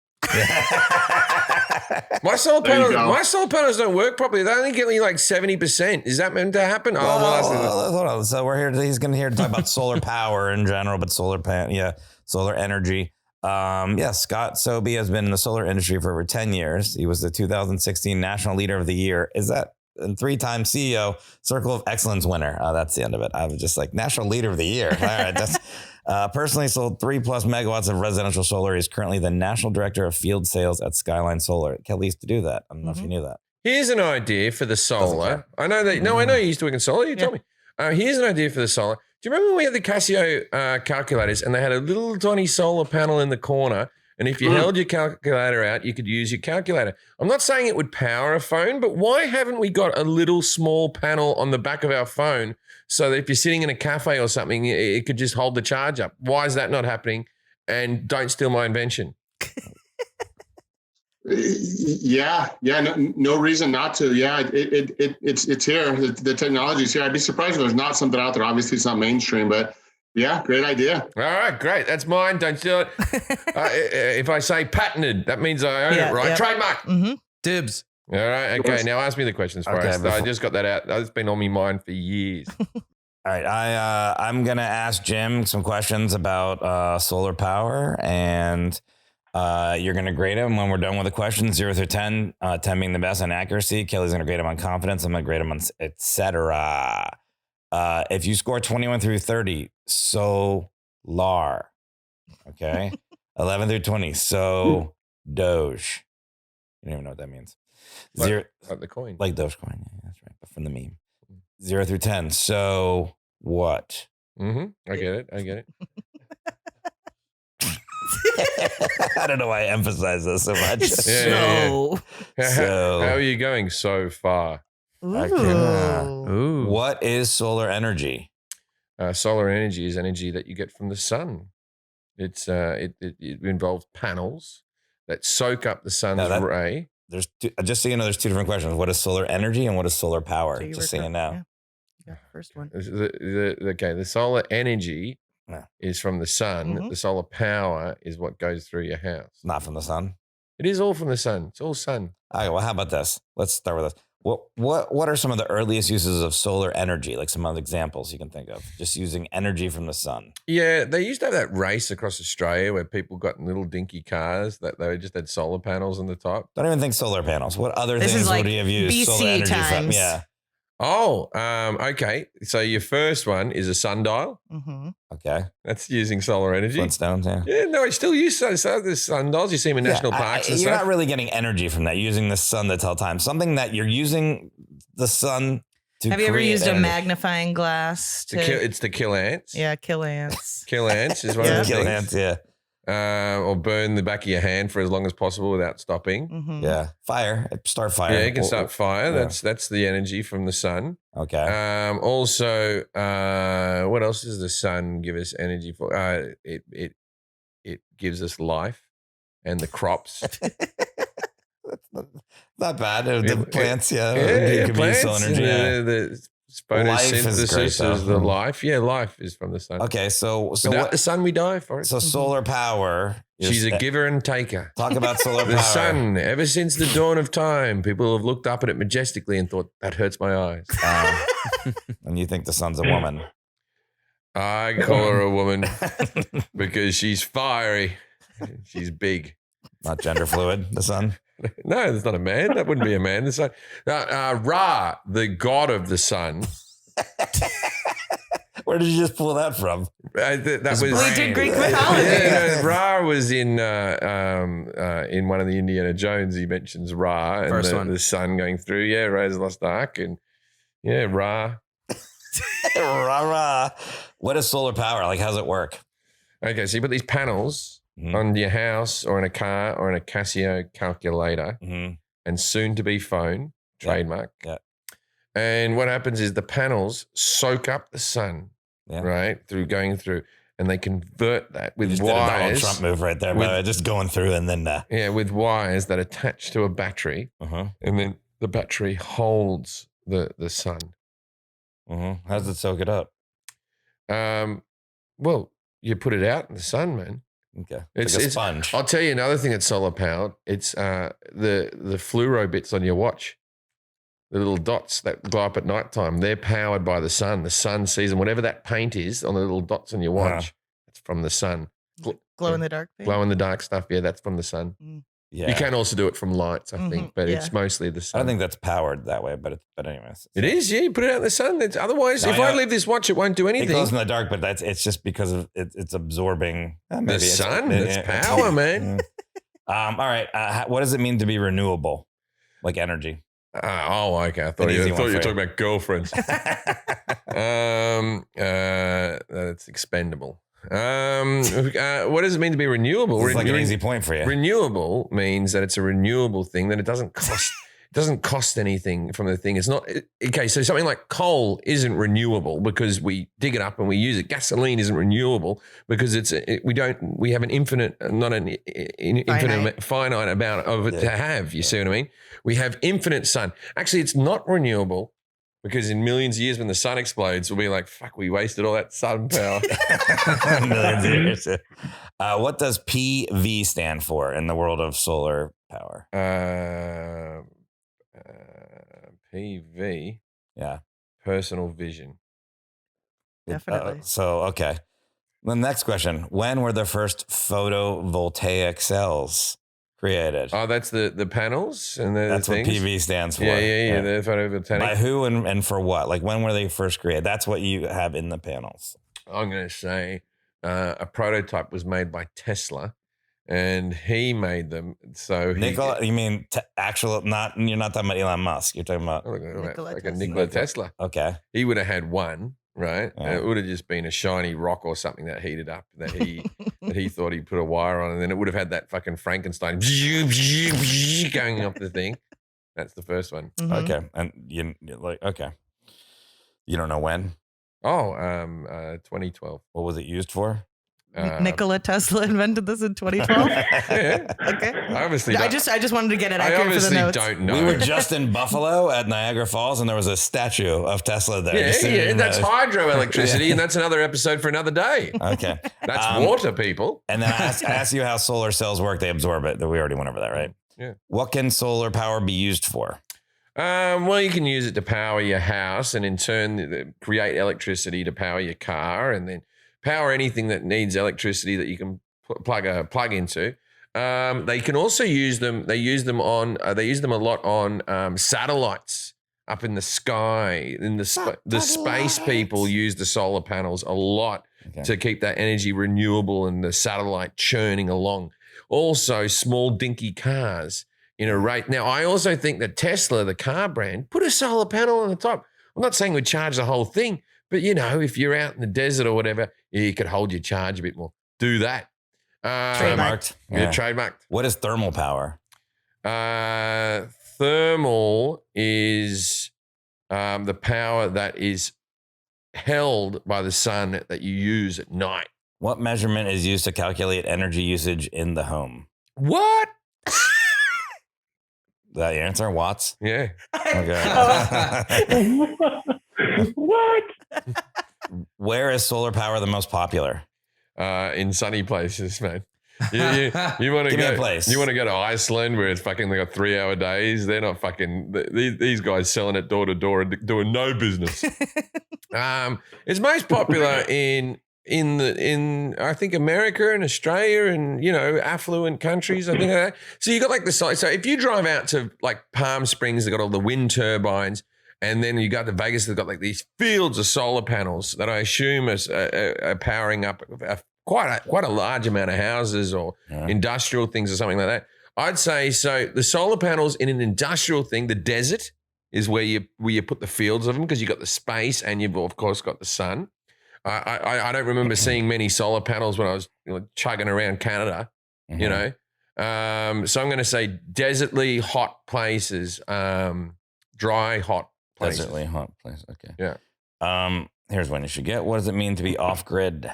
[SPEAKER 1] My solar
[SPEAKER 6] There you
[SPEAKER 1] panels,
[SPEAKER 6] go.
[SPEAKER 1] my solar panels don't work properly. They only get me like 70%. Is that meant to happen?
[SPEAKER 4] Well,
[SPEAKER 1] we'll ask them.
[SPEAKER 4] hold on. So we're here. He's going to talk about solar power in general, but solar energy. Scott Sobe has been in the solar industry for over 10 years. He was the 2016 National Leader of the Year. Is that and 3-time CEO, Circle of Excellence winner? That's the end of it. I was just like National Leader of the Year. All right, that's personally sold 3+ megawatts of residential solar. He's currently the National Director of Field Sales at SkylineSolar. Kelly used to do that. I don't know if you knew that.
[SPEAKER 1] Here's an idea for the solar. I know that. No, I know you used to work in solar. You told me. Here's an idea for the solar. Do you remember when we had the Casio calculators and they had a little tiny solar panel in the corner? And if you held your calculator out, you could use your calculator. I'm not saying it would power a phone, but why haven't we got a little small panel on the back of our phone so that if you're sitting in a cafe or something, it could just hold the charge up? Why is that not happening? And don't steal my invention.
[SPEAKER 6] No reason not to. Yeah, it's here. The technology's here. I'd be surprised if there's not something out there. Obviously, it's not mainstream, but yeah, great idea.
[SPEAKER 1] All right, great. That's mine. Don't steal it. If I say patented, that means I own it, right?
[SPEAKER 2] Yep.
[SPEAKER 1] Trademark.
[SPEAKER 2] Mm-hmm.
[SPEAKER 3] Dibs.
[SPEAKER 1] All right. Okay. Now ask me the questions first. I just got that out. That's been on my mind for years.
[SPEAKER 4] All right, I'm gonna ask Jim some questions about solar power, and you're gonna grade him when we're done with the questions, 0 through 10. 10 being the best on accuracy. Kelly's gonna grade him on confidence. I'm gonna grade him on etc. If you score 21 through 30, solar. Okay, 11 through 20, so Doge. You don't even know what that means.
[SPEAKER 1] Like the coin.
[SPEAKER 4] Like Dogecoin. Yeah, that's right. But from the meme. 0 through 10. So what?
[SPEAKER 1] I get it.
[SPEAKER 4] I don't know why I emphasize this so much.
[SPEAKER 2] So
[SPEAKER 1] How are you going so far?
[SPEAKER 2] Ooh.
[SPEAKER 4] What is solar energy?
[SPEAKER 1] Solar energy is energy that you get from the sun. It involves panels that soak up the sun's ray.
[SPEAKER 4] There's just so you know, there's two different questions. What is solar energy and what is solar power?
[SPEAKER 2] So
[SPEAKER 4] Just so you know.
[SPEAKER 2] Yeah. You got the first one.
[SPEAKER 1] The solar energy is from the sun.
[SPEAKER 2] Mhm.
[SPEAKER 1] The solar power is what goes through your house.
[SPEAKER 4] Not from the sun.
[SPEAKER 1] It is all from the sun. It's all sun.
[SPEAKER 4] All right, well, how about this? Let's start with this. What are some of the earliest uses of solar energy? Like some other examples you can think of, just using energy from the sun.
[SPEAKER 1] Yeah, they used to have that race across Australia where people got in little dinky cars that they just had solar panels on the top.
[SPEAKER 4] Don't even think solar panels. What other
[SPEAKER 2] This
[SPEAKER 4] things
[SPEAKER 2] is like
[SPEAKER 4] would you have used
[SPEAKER 2] BC
[SPEAKER 4] solar energy from?
[SPEAKER 2] times.
[SPEAKER 4] Yeah.
[SPEAKER 1] Oh, okay. So your first one is a sundial.
[SPEAKER 2] Mm-hmm.
[SPEAKER 4] Okay.
[SPEAKER 1] That's using solar energy.
[SPEAKER 4] Flintstones, yeah.
[SPEAKER 1] Yeah, no, I still use the sundials. You see them in national parks and
[SPEAKER 4] you're
[SPEAKER 1] stuff.
[SPEAKER 4] not really getting energy from that, using the sun to tell time. Something that you're using the sun to
[SPEAKER 2] Have you ever
[SPEAKER 4] create
[SPEAKER 2] used a
[SPEAKER 4] energy.
[SPEAKER 2] magnifying glass
[SPEAKER 1] It's to kill ants.
[SPEAKER 2] Yeah, kill ants.
[SPEAKER 1] Kill ants is one
[SPEAKER 2] Yeah.
[SPEAKER 1] of the
[SPEAKER 4] Kill
[SPEAKER 1] things.
[SPEAKER 4] ants, yeah.
[SPEAKER 1] Or burn the back of your hand for as long as possible without stopping.
[SPEAKER 2] Mm-hmm.
[SPEAKER 4] Yeah. Fire. Start fire.
[SPEAKER 1] Yeah, you can start fire.
[SPEAKER 4] Yeah.
[SPEAKER 1] That's the energy from the sun.
[SPEAKER 4] Okay.
[SPEAKER 1] Also, what else does the sun give us energy for? It gives us life and the crops.
[SPEAKER 4] Not bad. The plants, yeah.
[SPEAKER 1] Yeah,
[SPEAKER 4] could
[SPEAKER 1] plants.
[SPEAKER 4] be solar energy. Yeah.
[SPEAKER 1] The
[SPEAKER 4] Life is
[SPEAKER 1] photosynthesis
[SPEAKER 4] great,
[SPEAKER 1] is
[SPEAKER 4] though.
[SPEAKER 1] the life. Yeah, life is from the sun.
[SPEAKER 4] Okay, so
[SPEAKER 1] Without
[SPEAKER 4] what?
[SPEAKER 1] the sun, we die for it.
[SPEAKER 4] So solar power.
[SPEAKER 1] She's a giver and taker.
[SPEAKER 4] Talk about solar
[SPEAKER 1] The
[SPEAKER 4] power.
[SPEAKER 1] sun, ever since the dawn of time, people have looked up at it majestically and thought, that hurts my eyes.
[SPEAKER 4] And you think the sun's a woman?
[SPEAKER 1] I call her a woman because she's fiery. She's big.
[SPEAKER 4] Not gender fluid. The sun.
[SPEAKER 1] No, there's not a man. That wouldn't be a man. The sun. Ra, the god of the sun.
[SPEAKER 4] Where did you just pull that from?
[SPEAKER 1] That was.
[SPEAKER 2] We did Greek mythology.
[SPEAKER 1] Yeah, Ra was in one of the Indiana Jones. He mentions Ra and
[SPEAKER 3] First one.
[SPEAKER 1] the sun going through. Yeah, Ra's lost ark, and yeah, Ra.
[SPEAKER 4] Rah-rah. What is solar power? Like, how's it work?
[SPEAKER 1] Okay, so you put these panels on your house or in a car or in a Casio calculator
[SPEAKER 4] Mm-hmm.
[SPEAKER 1] and soon to be phone, trademark.
[SPEAKER 4] Yeah.
[SPEAKER 1] And what happens is the panels soak up the sun, right, going through, and they convert that with
[SPEAKER 4] Just did a Donald
[SPEAKER 1] wires.
[SPEAKER 4] Trump move right there, by the way, just going through and then.
[SPEAKER 1] Yeah, with wires that attach to a battery, and then the battery holds the sun.
[SPEAKER 4] How does it soak it up?
[SPEAKER 1] Well, you put it out in the sun, man.
[SPEAKER 4] Okay.
[SPEAKER 1] It's
[SPEAKER 4] like a sponge.
[SPEAKER 1] I'll tell you another thing that's solar powered. It's the fluoro bits on your watch. The little dots that glow up at nighttime, they're powered by the sun. The sun sees them. Whatever that paint is on the little dots on your watch, it's from the sun.
[SPEAKER 2] Glow in the dark thing?
[SPEAKER 1] Glow in the dark stuff, yeah, that's from the sun.
[SPEAKER 4] Yeah.
[SPEAKER 1] You can also do it from lights, I think, but it's mostly the sun.
[SPEAKER 4] I don't think that's powered that way, but anyways.
[SPEAKER 1] It is, yeah. You put it out in the sun. Otherwise, if I leave this watch, it won't do anything.
[SPEAKER 4] It glows in the dark, but it's just because of it's absorbing
[SPEAKER 1] the sun. It's power, man.
[SPEAKER 4] All right. What does it mean to be renewable, like energy?
[SPEAKER 1] Okay. I thought you were talking about girlfriends. That's expendable. What does it mean to be renewable?
[SPEAKER 4] It's like an easy point for you.
[SPEAKER 1] Renewable means that it's a renewable thing, that it doesn't cost anything from the thing. It's not okay. So something like coal isn't renewable because we dig it up and we use it. Gasoline isn't renewable because we have an infinite, not an infinite, finite amount of it to have. You see what I mean? We have infinite sun. Actually, it's not renewable because in millions of years when the sun explodes, we'll be like, fuck, we wasted all that sun power.
[SPEAKER 4] Millions of years. What does PV stand for in the world of solar power?
[SPEAKER 1] PV.
[SPEAKER 4] Yeah.
[SPEAKER 1] Personal vision.
[SPEAKER 2] Definitely.
[SPEAKER 4] Okay. The next question. When were the first photovoltaic cells created?
[SPEAKER 1] Oh, that's the panels and
[SPEAKER 4] that's
[SPEAKER 1] things.
[SPEAKER 4] what PV stands for.
[SPEAKER 1] Yeah. The photovoltaic.
[SPEAKER 4] By who and for what? Like when were they first created? That's what you have in the panels.
[SPEAKER 1] I'm going to say a prototype was made by Tesla. And he made them. So
[SPEAKER 4] Nikola, you mean you're not talking about Elon Musk. You're talking about
[SPEAKER 1] Nikola Tesla.
[SPEAKER 4] Okay.
[SPEAKER 1] He would have had one, right?
[SPEAKER 4] Yeah.
[SPEAKER 1] And it would have just been a shiny rock or something that heated up that he thought he'd put a wire on, and then it would have had that fucking Frankenstein going up the thing. That's the first one.
[SPEAKER 2] Mm-hmm.
[SPEAKER 4] Okay. And you're like, okay. You don't know when?
[SPEAKER 1] 2012.
[SPEAKER 4] What was it used for?
[SPEAKER 2] Nikola Tesla invented this in 2012.
[SPEAKER 1] Yeah.
[SPEAKER 2] Okay.
[SPEAKER 1] I
[SPEAKER 2] just wanted to get it accurate for the notes.
[SPEAKER 1] Don't know.
[SPEAKER 4] We were just in Buffalo at Niagara Falls, and there was a statue of Tesla there.
[SPEAKER 1] Yeah. That's hydroelectricity, and that's another episode for another day.
[SPEAKER 4] Okay.
[SPEAKER 1] That's water, people.
[SPEAKER 4] And then I asked you how solar cells work. They absorb it. We already went over that, right?
[SPEAKER 1] Yeah.
[SPEAKER 4] What can solar power be used for?
[SPEAKER 1] Well, you can use it to power your house, and in turn create electricity to power your car, and then power anything that needs electricity that you can plug into. They can also use them. They use them a lot on satellites up in the sky. In the space people use the solar panels a lot to keep that energy renewable and the satellite churning along. Also, small dinky cars in a rate. Now, I also think that Tesla, the car brand, put a solar panel on the top. I'm not saying we charge the whole thing, but, if you're out in the desert or whatever, you could hold your charge a bit more. Do that.
[SPEAKER 4] Trademarked.
[SPEAKER 1] Yeah, trademarked.
[SPEAKER 4] What is thermal power?
[SPEAKER 1] Thermal is the power that is held by the sun that you use at night.
[SPEAKER 4] What measurement is used to calculate energy usage in the home?
[SPEAKER 1] What?
[SPEAKER 4] That your answer? Watts?
[SPEAKER 1] Yeah.
[SPEAKER 4] Okay.
[SPEAKER 6] What?
[SPEAKER 4] Where is solar power the most popular?
[SPEAKER 1] In sunny places, man. You want to go?
[SPEAKER 4] A place.
[SPEAKER 1] You want to go to Iceland where it's fucking they got 3-hour days? They're not fucking. These guys selling it door to door and doing no business. It's most popular in I think America and Australia and affluent countries. I think like that. So you got like the site. So if you drive out to like Palm Springs, they got all the wind turbines. And then you got to Vegas, they've got like these fields of solar panels that I assume are powering up quite a large amount of houses or industrial things or something like that. I'd say so. The solar panels in an industrial thing, the desert is where you put the fields of them because you got the space and you've of course got the sun. I don't remember seeing many solar panels when I was chugging around Canada. So I'm going to say desertly hot places, dry hot.
[SPEAKER 4] Desertly hot place. Okay.
[SPEAKER 1] Yeah.
[SPEAKER 4] Here's one you should get. What does it mean to be off grid?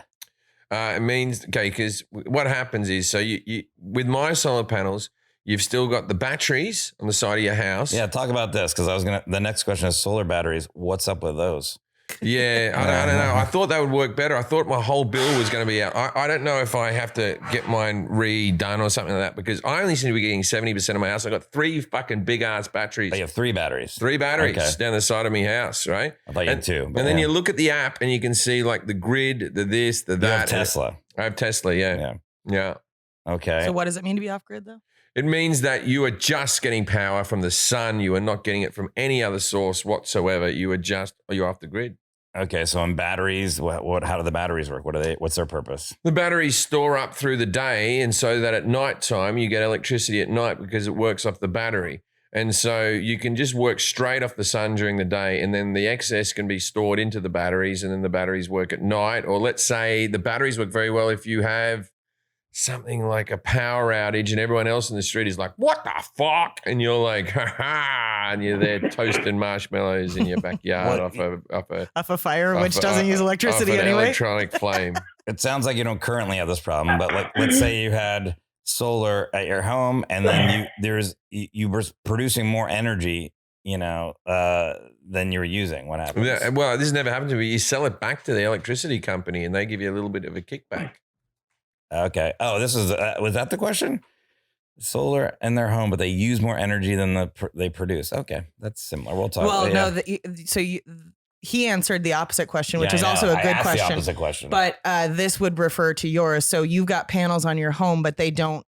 [SPEAKER 1] It means because what happens is you with my solar panels, you've still got the batteries on the side of your house.
[SPEAKER 4] Yeah, talk about this because the next question is solar batteries. What's up with those?
[SPEAKER 1] Yeah, I don't know. I thought that would work better. I thought my whole bill was going to be out. I don't know if I have to get mine redone or something like that because I only seem to be getting 70% of my house. I got 3 fucking big ass batteries.
[SPEAKER 4] You have 3 batteries.
[SPEAKER 1] 3 batteries
[SPEAKER 4] Okay.
[SPEAKER 1] down the side of my house, right?
[SPEAKER 4] I thought you had 2.
[SPEAKER 1] And then you look at the app and you can see like the grid, the this, the that.
[SPEAKER 4] You have Tesla.
[SPEAKER 1] I have Tesla, yeah.
[SPEAKER 4] Okay.
[SPEAKER 2] So what does it mean to be off grid though?
[SPEAKER 1] It means that you are just getting power from the sun. You are not getting it from any other source whatsoever. You're off the grid.
[SPEAKER 4] Okay, so in batteries, how do the batteries work? What's their purpose?
[SPEAKER 1] The batteries store up through the day, and so that at night time you get electricity at night because it works off the battery. And so you can just work straight off the sun during the day, and then the excess can be stored into the batteries, and then the batteries work at night. Or let's say the batteries work very well if you have something like a power outage and everyone else in the street is like, what the fuck? And you're like, ha ha, and you're there toasting marshmallows in your backyard
[SPEAKER 2] off a fire, which doesn't use electricity
[SPEAKER 1] off an
[SPEAKER 2] anyway.
[SPEAKER 1] electronic flame.
[SPEAKER 4] It sounds like you don't currently have this problem, but like, let's say you had solar at your home and then you were producing more energy, than you were using. What happens?
[SPEAKER 1] Yeah, well, this has never happened to me. You sell it back to the electricity company and they give you a little bit of a kickback.
[SPEAKER 4] Okay. Oh, this is was that the question? Solar in their home, but they use more energy than they produce. Okay, that's similar. We'll talk.
[SPEAKER 2] Well, no. He answered the opposite question, which is also a good question.
[SPEAKER 4] The opposite question.
[SPEAKER 2] But this would refer to yours. So you've got panels on your home, but they don't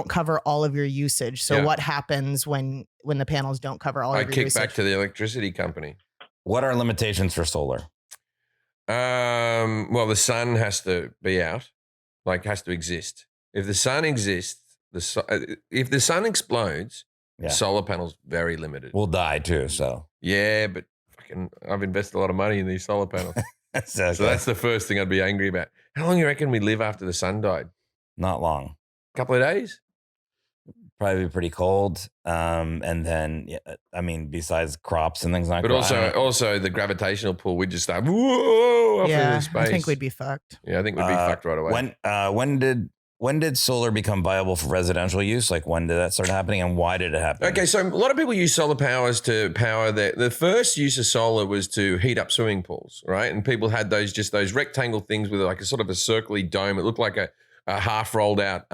[SPEAKER 2] cover all of your usage. So what happens when the panels don't cover all of your usage?
[SPEAKER 1] I kick back to the electricity company.
[SPEAKER 4] What are limitations for solar?
[SPEAKER 1] Well, the sun has to be out. Has to exist. If the sun exists, if the sun explodes, solar panels very limited.
[SPEAKER 4] We'll die too. So
[SPEAKER 1] yeah, but I've invested a lot of money in these solar panels. So that's the first thing I'd be angry about. How long do you reckon we live after the sun died?
[SPEAKER 4] Not long.
[SPEAKER 1] A couple of days.
[SPEAKER 4] Probably be pretty cold. And then, besides crops and things like that.
[SPEAKER 1] But also the gravitational pull, we'd just start, whoa, up into space.
[SPEAKER 2] I think we'd be fucked.
[SPEAKER 1] Yeah, I think we'd be fucked right away.
[SPEAKER 4] When did solar become viable for residential use? Like when did that start happening and why did it happen?
[SPEAKER 1] Okay, so a lot of people use solar powers to power the first use of solar was to heat up swimming pools, right? And people had those rectangle things with like a sort of a circly dome. It looked like a half rolled out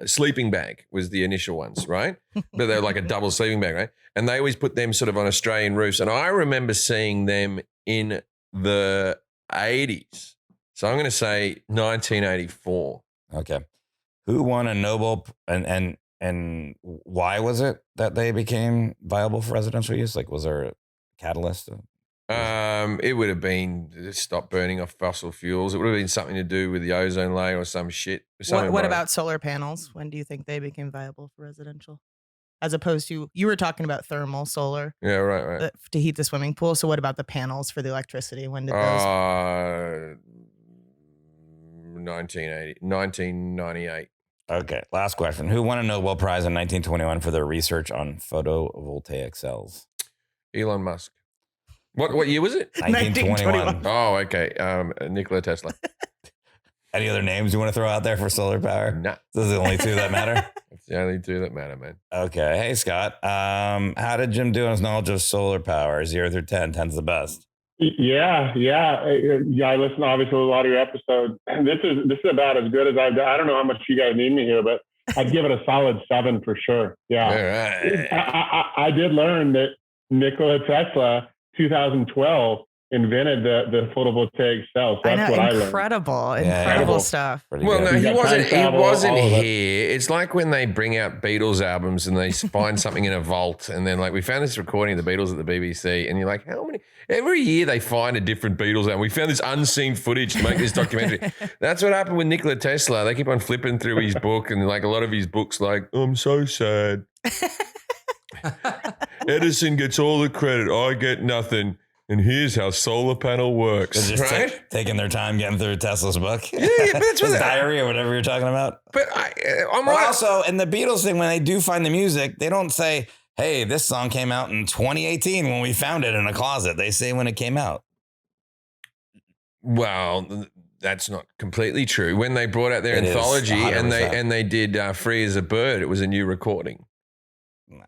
[SPEAKER 1] sleeping bag was the initial ones, right? But they're like a double sleeping bag, right? And they always put them sort of on Australian roofs. And I remember seeing them in the 80s. So I'm going to say 1984.
[SPEAKER 4] Okay. Who won a Nobel and why was it that they became viable for residential use? Like, was there a catalyst?
[SPEAKER 1] It would have been stop burning off fossil fuels. It would have been something to do with the ozone layer or some shit.
[SPEAKER 2] What about solar panels? When do you think they became viable for residential? As opposed to, you were talking about thermal solar.
[SPEAKER 1] Yeah, right.
[SPEAKER 2] To heat the swimming pool. So what about the panels for the electricity? When did those?
[SPEAKER 1] 1998.
[SPEAKER 4] Okay, last question. Who won a Nobel Prize in 1921 for their research on photovoltaic cells?
[SPEAKER 1] Elon Musk. What year was it?
[SPEAKER 4] 1921.
[SPEAKER 1] Oh, okay. Nikola Tesla.
[SPEAKER 4] Any other names you want to throw out there for solar power?
[SPEAKER 1] Nah.
[SPEAKER 4] Those are the only 2 that matter?
[SPEAKER 1] It's the only 2 that matter, man.
[SPEAKER 4] Okay. Hey, Scott. How did Jim do on his knowledge of solar power? 0 through 10. 10's the best.
[SPEAKER 7] Yeah. I listen obviously to a lot of your episodes. This is about as good as I've done. I don't know how much you guys need me here, but I'd give it a solid 7 for sure. Yeah.
[SPEAKER 1] All right.
[SPEAKER 7] I did learn that Nikola Tesla, 2012, invented the photovoltaic cell. So that's what I learned.
[SPEAKER 2] Incredible stuff.
[SPEAKER 1] Well, no, he wasn't here. It's like when they bring out Beatles albums and they find something in a vault and then like, we found this recording of the Beatles at the BBC and you're like, how many? Every year they find a different Beatles album. We found this unseen footage to make this documentary. That's what happened with Nikola Tesla. They keep on flipping through his book and like a lot of his books like, I'm so sad. Edison gets all the credit. I get nothing. And here's how solar panel works.
[SPEAKER 4] They're just taking their time getting through Tesla's book.
[SPEAKER 1] Yeah, but that's what
[SPEAKER 4] diary or whatever you're talking about.
[SPEAKER 1] But I'm right.
[SPEAKER 4] Also, in the Beatles thing, when they do find the music, they don't say, hey, this song came out in 2018 when we found it in a closet. They say when it came out.
[SPEAKER 1] Well, that's not completely true. When they brought out their anthology and they did Free as a Bird, it was a new recording. I don't know.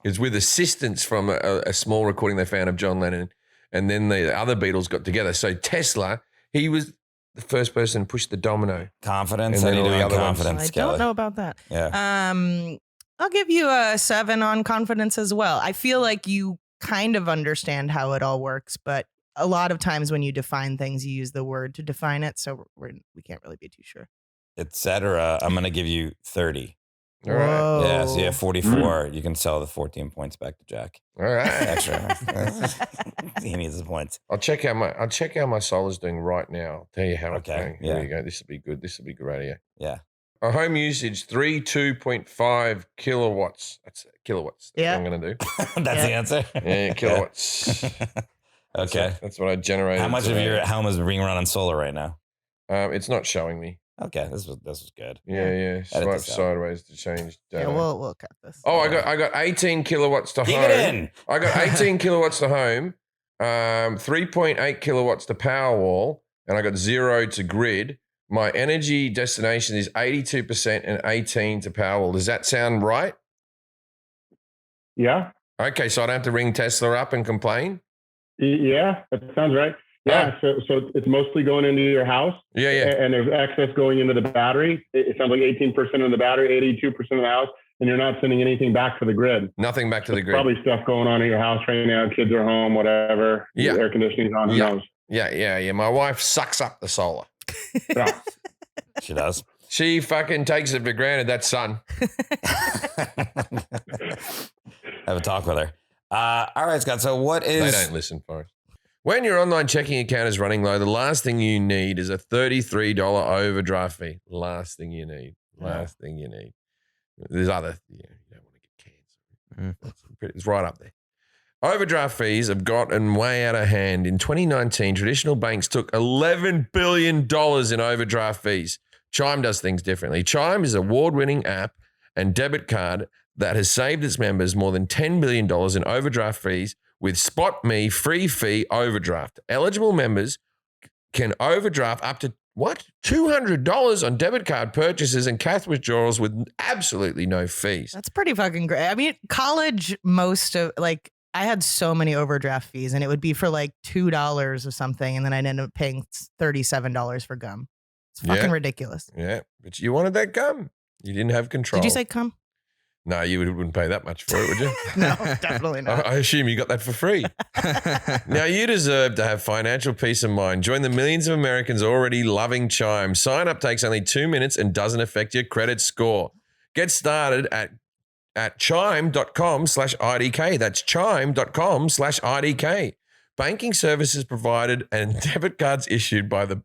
[SPEAKER 1] It was with assistance from a small recording they found of John Lennon and then the other Beatles got together. So Tesla, he was the first person to push the domino.
[SPEAKER 4] Confidence.
[SPEAKER 1] And
[SPEAKER 4] How
[SPEAKER 1] then
[SPEAKER 4] do you
[SPEAKER 1] all
[SPEAKER 4] do
[SPEAKER 1] the
[SPEAKER 4] on
[SPEAKER 1] other ones.
[SPEAKER 4] confidence,
[SPEAKER 2] I
[SPEAKER 4] Skelly?
[SPEAKER 2] don't know about that.
[SPEAKER 4] Yeah.
[SPEAKER 2] I'll give you a 7 on confidence as well. I feel like you kind of understand how it all works, but a lot of times when you define things, you use the word to define it. So we can't really be too sure.
[SPEAKER 4] Etc. I'm going to give you 30.
[SPEAKER 1] All right.
[SPEAKER 2] Whoa.
[SPEAKER 4] Yeah. So you have 44. You can sell the 14 points back to Jack.
[SPEAKER 1] All right.
[SPEAKER 4] Extra. He needs his points.
[SPEAKER 1] I'll check how my solar's doing right now. I'll tell you how it's
[SPEAKER 4] Okay,
[SPEAKER 1] going.
[SPEAKER 4] yeah.
[SPEAKER 1] Here you go. This will be good. This will be good radio.
[SPEAKER 4] Yeah.
[SPEAKER 1] A home usage 32.5 kilowatts. That's kilowatts. That's
[SPEAKER 2] Yeah.
[SPEAKER 1] what I'm going to do.
[SPEAKER 4] That's the answer.
[SPEAKER 1] Yeah, kilowatts.
[SPEAKER 4] Okay.
[SPEAKER 1] That's what I generated.
[SPEAKER 4] How much of
[SPEAKER 1] today.
[SPEAKER 4] your home is being run on solar right now?
[SPEAKER 1] It's not showing me.
[SPEAKER 4] Okay, this was good.
[SPEAKER 1] Yeah. Swipe
[SPEAKER 4] this out.
[SPEAKER 1] sideways to change data.
[SPEAKER 2] Yeah, we'll cut this.
[SPEAKER 1] Oh, I got 18 kilowatts to
[SPEAKER 4] Keep
[SPEAKER 1] home.
[SPEAKER 4] it in.
[SPEAKER 1] I got 18 kilowatts to home, 3.8 kilowatts to Powerwall, and I got 0 to grid. My energy destination is 82% and 18 to Powerwall. Does that sound right?
[SPEAKER 7] Yeah.
[SPEAKER 1] Okay, so I don't have to ring Tesla up and complain?
[SPEAKER 7] Yeah, that sounds right. Yeah, so it's mostly going into your house.
[SPEAKER 1] Yeah.
[SPEAKER 7] And there's excess going into the battery. It sounds like 18% of the battery, 82% of the house, and you're not sending anything back to the grid.
[SPEAKER 1] Nothing back to the grid.
[SPEAKER 7] Probably stuff going on at your house right now. Kids are home, whatever.
[SPEAKER 1] Yeah.
[SPEAKER 7] Air conditioning's on, who knows?
[SPEAKER 1] Yeah. My wife sucks up the solar.
[SPEAKER 7] Yeah.
[SPEAKER 4] She does.
[SPEAKER 1] She fucking takes it for granted, that sun.
[SPEAKER 4] Have a talk with her. All right, Scott. So what is?
[SPEAKER 1] They don't listen, Forrest. When your online checking account is running low, the last thing you need is a $33 overdraft fee. Last thing you need. There's other, you don't want to get cancer. It's right up there. Overdraft fees have gotten way out of hand. In 2019, traditional banks took $11 billion in overdraft fees. Chime does things differently. Chime is an award-winning app and debit card that has saved its members more than $10 billion in overdraft fees with Spot Me free fee overdraft. Eligible members can overdraft up to, $200 on debit card purchases and cash withdrawals with absolutely no fees.
[SPEAKER 2] That's pretty fucking great. I mean, college, I had so many overdraft fees, and it would be for like $2 or something, and then I'd end up paying $37 for gum. It's fucking ridiculous.
[SPEAKER 1] Yeah, but you wanted that gum. You didn't have control.
[SPEAKER 2] Did you say cum?
[SPEAKER 1] No, you wouldn't pay that much for it, would you?
[SPEAKER 2] No, definitely not.
[SPEAKER 1] I assume you got that for free. Now, you deserve to have financial peace of mind. Join the millions of Americans already loving Chime. Sign up takes only 2 minutes and doesn't affect your credit score. Get started at chime.com/IDK. That's chime.com/IDK. Banking services provided and debit cards issued by the...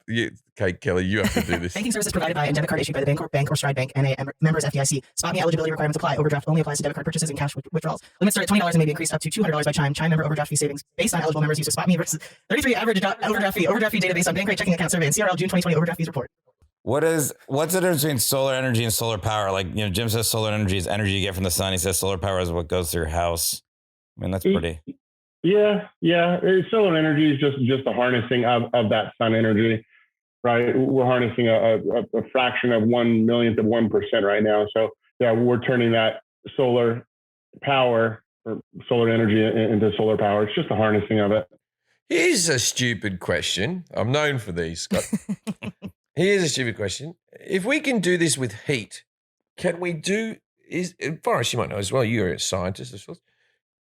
[SPEAKER 1] Okay, Kelly, you have to do this.
[SPEAKER 2] Banking services provided by and debit card issued by the Bank or Stride Bank, NA, and members FDIC. Spot Me eligibility requirements apply. Overdraft only applies to debit card purchases and cash withdrawals. Limits start at $20 and may be increased up to $200 by Chime. Chime member overdraft fee savings based on eligible members' use of Spot Me versus 33 average overdraft fee. Overdraft fee data based on bank rate checking account survey and CRL June 2020 overdraft fees report.
[SPEAKER 4] What's the difference between solar energy and solar power? Like, Jim says solar energy is energy you get from the sun. He says solar power is what goes through your house. I mean, that's pretty.
[SPEAKER 7] Yeah. Solar energy is just the harnessing of that sun energy, right? We're harnessing a fraction of 1/1,000,000th of 1% right now. So yeah, we're turning that solar power or solar energy into solar power. It's just the harnessing of it.
[SPEAKER 1] Here's a stupid question. I'm known for these, Scott. Here's a stupid question. If we can do this with heat, can we do... Forrest, you might know as well. You're a scientist as well.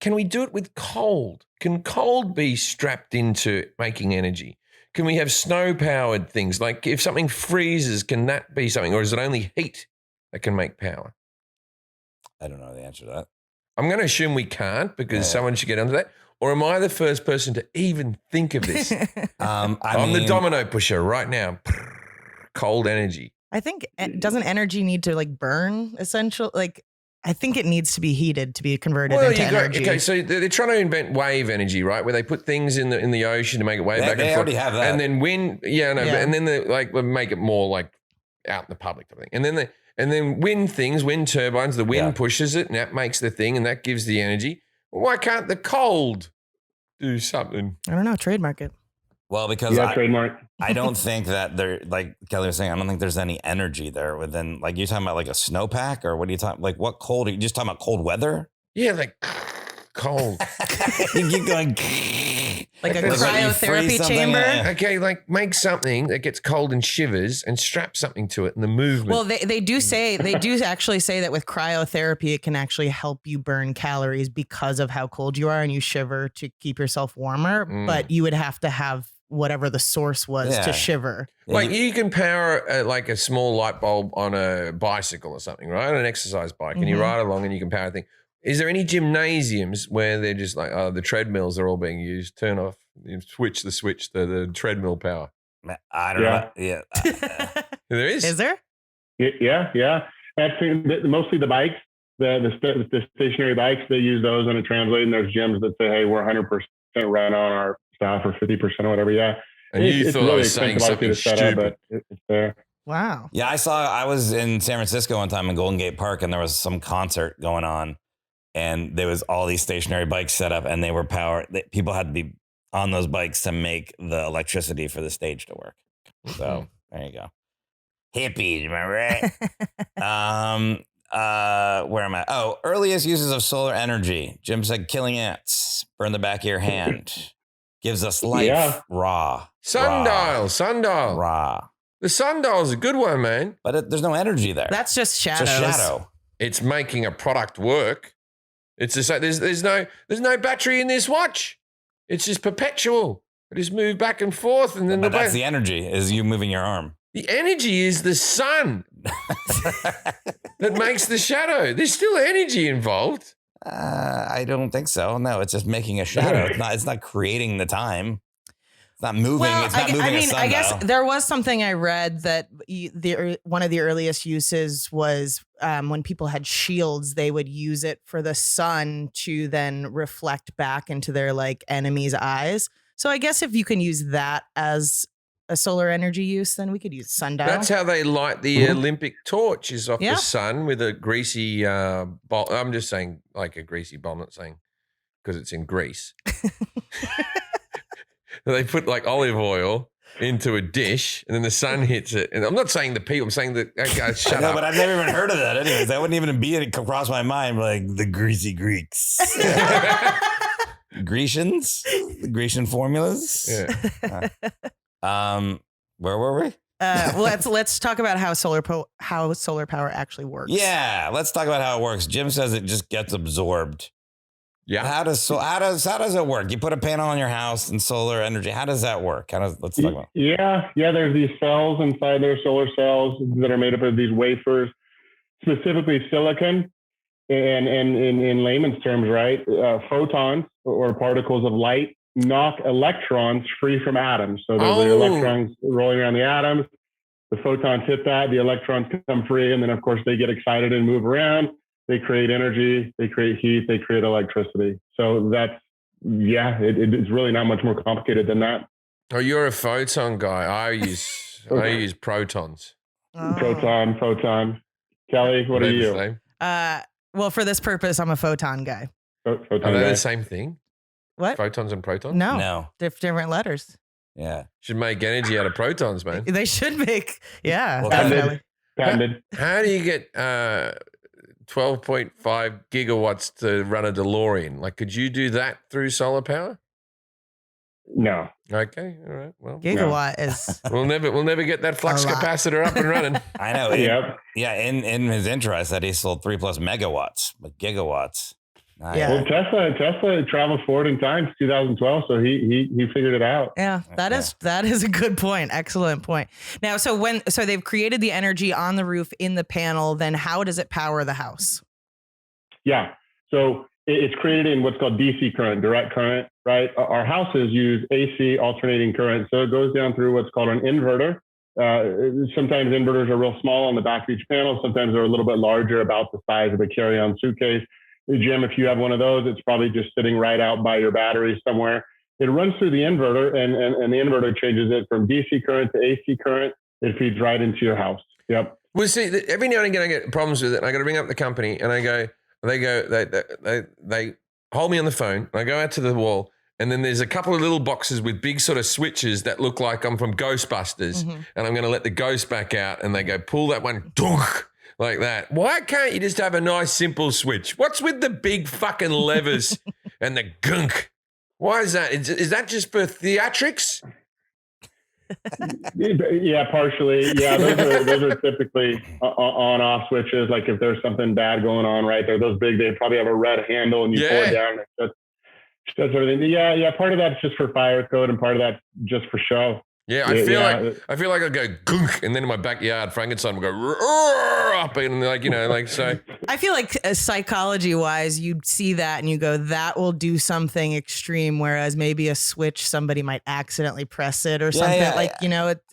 [SPEAKER 1] Can we do it with cold? Can cold be strapped into making energy? Can we have snow-powered things? Like if something freezes, can that be something? Or is it only heat that can make power?
[SPEAKER 4] I don't know the answer to that.
[SPEAKER 1] I'm going to assume we can't because someone should get onto that. Or am I the first person to even think of this? I'm the domino pusher right now. Cold energy.
[SPEAKER 2] I think, doesn't energy need to burn essential? I think it needs to be heated to be converted into energy.
[SPEAKER 1] Okay, so they're trying to invent wave energy, right? Where they put things in the ocean to make it wave back and forth.
[SPEAKER 4] They already have that.
[SPEAKER 1] And then wind, and then they make it more like out in the public type of thing. And then wind turbines, the wind pushes it and that makes the thing and that gives the energy. Why can't the cold do something?
[SPEAKER 2] I don't know, trademark it.
[SPEAKER 4] Well, because
[SPEAKER 7] trademark.
[SPEAKER 4] I don't think that there, like Kelly was saying, I don't think there's any energy there within, you're talking about like a snowpack or what are you talking, what cold, are you just talking about cold weather?
[SPEAKER 1] Yeah, cold.
[SPEAKER 4] You keep going.
[SPEAKER 2] Like a
[SPEAKER 4] It's like you
[SPEAKER 2] cryotherapy
[SPEAKER 4] freeze something,
[SPEAKER 2] chamber.
[SPEAKER 4] yeah.
[SPEAKER 1] Okay, like make something that gets cold and shivers and strap something to it and the movement.
[SPEAKER 2] Well, they do actually say that with cryotherapy, it can actually help you burn calories because of how cold you are and you shiver to keep yourself warmer. But you would have to have whatever the source was
[SPEAKER 4] Yeah.
[SPEAKER 2] to shiver.
[SPEAKER 1] Like you can power like a small light bulb on a bicycle or something, right? An exercise bike, and you ride along and you can power a thing. Is there any gymnasiums where they're just like, oh, the treadmills are all being used? Turn off, you switch the treadmill power.
[SPEAKER 4] I don't know. Yeah.
[SPEAKER 1] There is.
[SPEAKER 2] Is there?
[SPEAKER 7] Yeah. Actually, mostly the bikes, the stationary bikes, they use those and it translates. And there's gyms that say, hey, we're 100% run on our staff or 50% or whatever. Yeah.
[SPEAKER 1] And you thought I was saying
[SPEAKER 7] expensive,
[SPEAKER 1] something
[SPEAKER 7] obviously, to set up,
[SPEAKER 1] stupid.
[SPEAKER 7] but it's there.
[SPEAKER 2] Wow.
[SPEAKER 4] Yeah, I was in San Francisco one time in Golden Gate Park, and there was some concert going on, and there was all these stationary bikes set up, and they were people had to be on those bikes to make the electricity for the stage to work. So there you go. Hippies, am I right? Where am I? Oh, earliest uses of solar energy. Jim said killing ants, burn the back of your hand, gives us life.
[SPEAKER 7] Yeah.
[SPEAKER 4] Raw.
[SPEAKER 1] Sundial.
[SPEAKER 4] Raw.
[SPEAKER 1] The sundial's a good one, man.
[SPEAKER 4] But there's no energy there.
[SPEAKER 2] That's just
[SPEAKER 4] It's
[SPEAKER 2] shadows.
[SPEAKER 4] a shadow.
[SPEAKER 1] It's making a product work. It's just like there's no battery in this watch. It's just perpetual. I just move back and forth, and then
[SPEAKER 4] But that's the energy, is you moving your arm.
[SPEAKER 1] the energy is the sun that makes the shadow. There's still energy involved.
[SPEAKER 4] I don't think so. No, it's just making a shadow. It's not creating the time. It's not moving.
[SPEAKER 2] Well,
[SPEAKER 4] It's not moving a sundial.
[SPEAKER 2] I guess there was something I read that one of the earliest uses was when people had shields, they would use it for the sun to then reflect back into their like enemy's eyes. So I guess if you can use that as a solar energy use, then we could use sundial.
[SPEAKER 1] That's how they light the Olympic torch is off
[SPEAKER 2] Yeah.
[SPEAKER 1] the sun with a greasy bomb. I'm just saying like a greasy bomb, not saying because it's in Greece. They put like olive oil into a dish and then the sun hits it. And I'm not saying the people, I'm saying that, shut
[SPEAKER 4] No,
[SPEAKER 1] up.
[SPEAKER 4] but I've never even heard of that. Anyways, that wouldn't even be across my mind. Like the greasy Greeks, Grecians, the Grecian formulas.
[SPEAKER 1] Yeah.
[SPEAKER 4] Where were we?
[SPEAKER 2] Let's talk about how solar power actually works.
[SPEAKER 4] Yeah, let's talk about how it works. Jim says it just gets absorbed.
[SPEAKER 1] Yeah.
[SPEAKER 4] How does it work? You put a panel on your house and solar energy. How does that work? Let's talk about.
[SPEAKER 7] Yeah. There's these cells inside there, solar cells that are made up of these wafers, specifically silicon, and in layman's terms, right? Photons or particles of light knock electrons free from atoms. So there's the electrons rolling around the atoms. The photons hit that. The electrons come free, and then of course they get excited and move around. They create energy, they create heat, they create electricity. So it's really not much more complicated than that.
[SPEAKER 1] Oh, you're a photon guy. I use protons.
[SPEAKER 2] Oh.
[SPEAKER 7] Photon. Kelly, what are you?
[SPEAKER 2] Well, for this purpose, I'm a photon guy.
[SPEAKER 7] Photon
[SPEAKER 1] Are they
[SPEAKER 7] guy.
[SPEAKER 1] the same thing?
[SPEAKER 2] What?
[SPEAKER 1] Photons and protons?
[SPEAKER 2] No. Different letters.
[SPEAKER 4] Yeah.
[SPEAKER 1] Should make energy out of protons, man.
[SPEAKER 2] They should make, yeah,
[SPEAKER 4] Well,
[SPEAKER 2] definitely.
[SPEAKER 7] Patented.
[SPEAKER 1] How do you get 12.5 gigawatts to run a DeLorean? Like, could you do that through solar power?
[SPEAKER 7] No.
[SPEAKER 1] Okay, all right. Well,
[SPEAKER 2] Gigawatt is
[SPEAKER 1] we'll never get that flux
[SPEAKER 2] A lot.
[SPEAKER 1] capacitor up and running.
[SPEAKER 4] I know.
[SPEAKER 7] Yep.
[SPEAKER 4] Yeah. In his intro, I said he sold 3+ megawatts, but gigawatts.
[SPEAKER 2] Yeah.
[SPEAKER 7] Well, Tesla traveled forward in time to 2012, so he figured it out.
[SPEAKER 2] Yeah, that is a good point. Excellent point. Now, so they've created the energy on the roof in the panel, then how does it power the house?
[SPEAKER 7] Yeah. So it's created in what's called DC current, direct current, right? Our houses use AC, alternating current. So it goes down through what's called an inverter. Sometimes inverters are real small on the back of each panel. Sometimes they're a little bit larger, about the size of a carry-on suitcase. Jim, if you have one of those, it's probably just sitting right out by your battery somewhere. It runs through the inverter, and the inverter changes it from DC current to AC current. It feeds right into your house. Yep.
[SPEAKER 1] Well, see, every now and again I get problems with it, and I got to ring up the company, and they hold me on the phone, and I go out to the wall, and then there's a couple of little boxes with big sort of switches that look like I'm from Ghostbusters, and I'm going to let the ghost back out, and they go, pull that one, dunk. like that. Why can't you just have a nice simple switch? What's with the big fucking levers and the gunk? Why is that? Is that just for theatrics?
[SPEAKER 7] Yeah, partially. Yeah, those are typically on-off switches. Like if there's something bad going on, right? They're those big. They probably have a red handle, and you pull it down. That's sort of thing. Yeah. Part of that's just for fire code, and part of that's just for show.
[SPEAKER 1] Yeah, I feel like I'll go gunk, and then in my backyard, Frankenstein will go up, and so.
[SPEAKER 2] I feel like psychology wise, you'd see that and you go, that will do something extreme. Whereas maybe a switch, somebody might accidentally press it or something.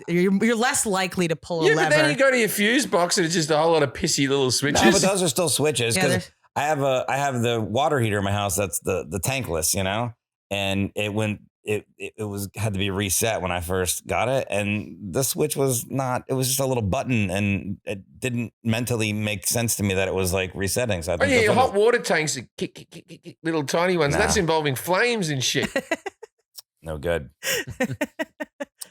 [SPEAKER 2] You're less likely to pull a lever.
[SPEAKER 1] Yeah, but then you go to your fuse box and it's just a whole lot of pissy little switches.
[SPEAKER 4] No, but those are still switches because I have the water heater in my house. That's the tankless, and it had to be reset when I first got it, and the switch was not. It was just a little button, and it didn't mentally make sense to me that it was like resetting. So I think
[SPEAKER 1] your hot water tanks, little tiny ones. Nah. That's involving flames and shit.
[SPEAKER 4] No good.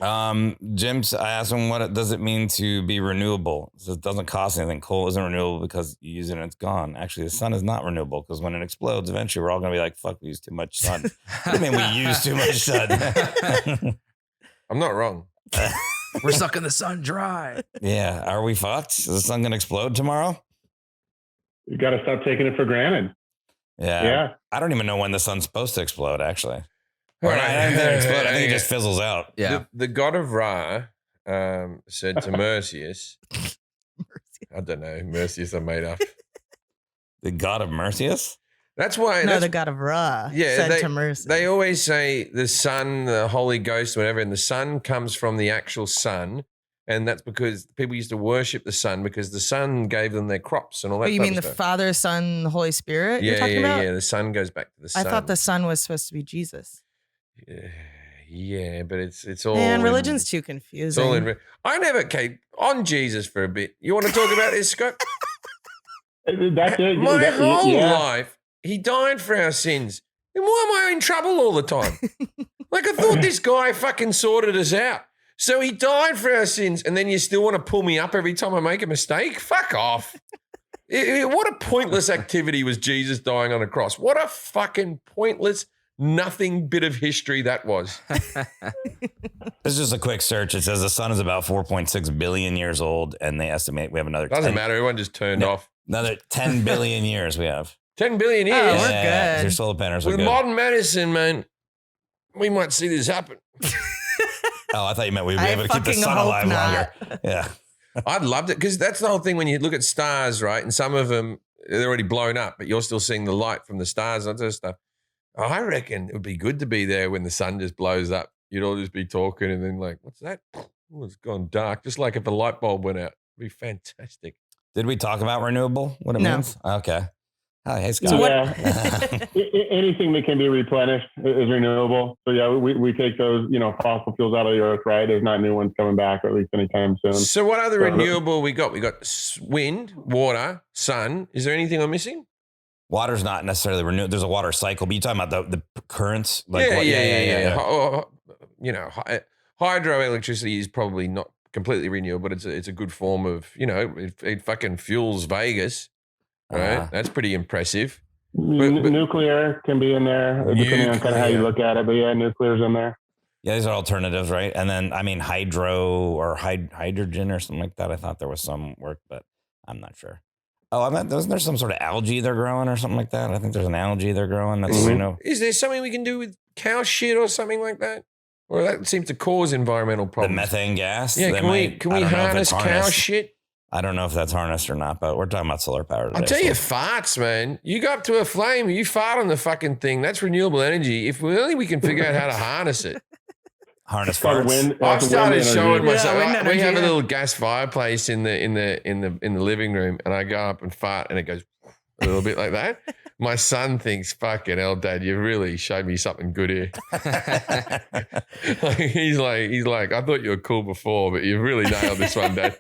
[SPEAKER 4] Jim, I asked him what does it mean to be renewable. So it doesn't cost anything. Coal isn't renewable because you use it and it's gone. Actually, the sun is not renewable because when it explodes, eventually we're all going to be like, fuck, we use too much sun. What do you mean we use too much sun?
[SPEAKER 1] I'm not wrong.
[SPEAKER 3] We're sucking the sun dry.
[SPEAKER 4] Yeah. Are we fucked? Is the sun going to explode tomorrow?
[SPEAKER 7] You got to stop taking it for granted.
[SPEAKER 4] Yeah. I don't even know when the sun's supposed to explode, actually. Or not, I think it just fizzles out.
[SPEAKER 3] Yeah.
[SPEAKER 1] The god of Ra said to Mercius, I don't know, Mercius I made up.
[SPEAKER 4] The god of Mercius?
[SPEAKER 1] That's why.
[SPEAKER 2] No, the god of Ra said to Mercius.
[SPEAKER 1] They always say the sun, the Holy Ghost, whatever, and the sun comes from the actual sun. And that's because people used to worship the sun because the sun gave them their crops and all that.
[SPEAKER 2] You mean the Father, Son, the Holy Spirit?
[SPEAKER 1] Yeah,
[SPEAKER 2] you're talking about?
[SPEAKER 1] Yeah. The sun goes back to the sun.
[SPEAKER 2] I thought the sun was supposed to be Jesus.
[SPEAKER 1] Yeah, but it's all.
[SPEAKER 2] Man, religion's too confusing. On Jesus for a bit. You want to talk about this, Scott?
[SPEAKER 7] That's it.
[SPEAKER 1] My whole life, he died for our sins. Then why am I in trouble all the time? Like I thought this guy fucking sorted us out. So he died for our sins, and then you still want to pull me up every time I make a mistake? Fuck off. What a pointless activity was Jesus dying on a cross. What a fucking pointless nothing bit of history that was.
[SPEAKER 4] This is just a quick search. It says the sun is about 4.6 billion years old, and they estimate we have another.
[SPEAKER 1] Doesn't matter. Everyone just turned off.
[SPEAKER 4] Another 10 billion years we have.
[SPEAKER 1] 10 billion years.
[SPEAKER 2] Oh, we're good.
[SPEAKER 4] Your solar panels are
[SPEAKER 1] With
[SPEAKER 4] good.
[SPEAKER 1] modern medicine, man, we might see this happen.
[SPEAKER 4] Oh, I thought you meant we'd be able to keep the sun alive longer. Yeah.
[SPEAKER 1] I'd loved it because that's the whole thing when you look at stars, right? And some of them, they're already blown up, but you're still seeing the light from the stars and that sort of stuff. I reckon it would be good to be there when the sun just blows up. You'd all just be talking and then like, what's that? Oh, it's gone dark. Just like if a light bulb went out. It'd be fantastic.
[SPEAKER 4] Did we talk about renewable? What it means? Okay. Oh, hey, Scott.
[SPEAKER 7] So anything that can be replenished is renewable. So yeah, we take those, fossil fuels out of the earth, right? There's not new ones coming back, or at least anytime soon.
[SPEAKER 1] So what other renewable we got? We got wind, water, sun. Is there anything I'm missing?
[SPEAKER 4] Water's not necessarily renewable. There's a water cycle, but you're talking about the currents.
[SPEAKER 1] Like yeah. Hydroelectricity is probably not completely renewable, but it's a good form of, it fucking fuels Vegas. Right, that's pretty impressive. But
[SPEAKER 7] nuclear can be in there, depending on kind of how you look at it. But yeah, nuclear's in there.
[SPEAKER 4] Yeah, these are alternatives, right? And then, hydro or hydrogen or something like that. I thought there was some work, but I'm not sure. Oh, wasn't there some sort of algae they're growing or something like that? I think there's an algae they're growing. That's
[SPEAKER 1] Is there something we can do with cow shit or something like that? Or that seems to cause environmental problems.
[SPEAKER 4] The methane gas.
[SPEAKER 1] Yeah, can we harness cow shit?
[SPEAKER 4] I don't know if that's harnessed or not, but we're talking about solar power today.
[SPEAKER 1] I'll tell you, farts, man. You go up to a flame, you fart on the fucking thing. That's renewable energy. If only we can figure out how to harness it.
[SPEAKER 4] Harness farts.
[SPEAKER 1] I've started showing myself. We have a little gas fireplace in the living room, and I go up and fart, and it goes a little bit like that. My son thinks, fucking hell, Dad, you really showed me something good here. He's like, I thought you were cool before, but you really nailed this one, Dad.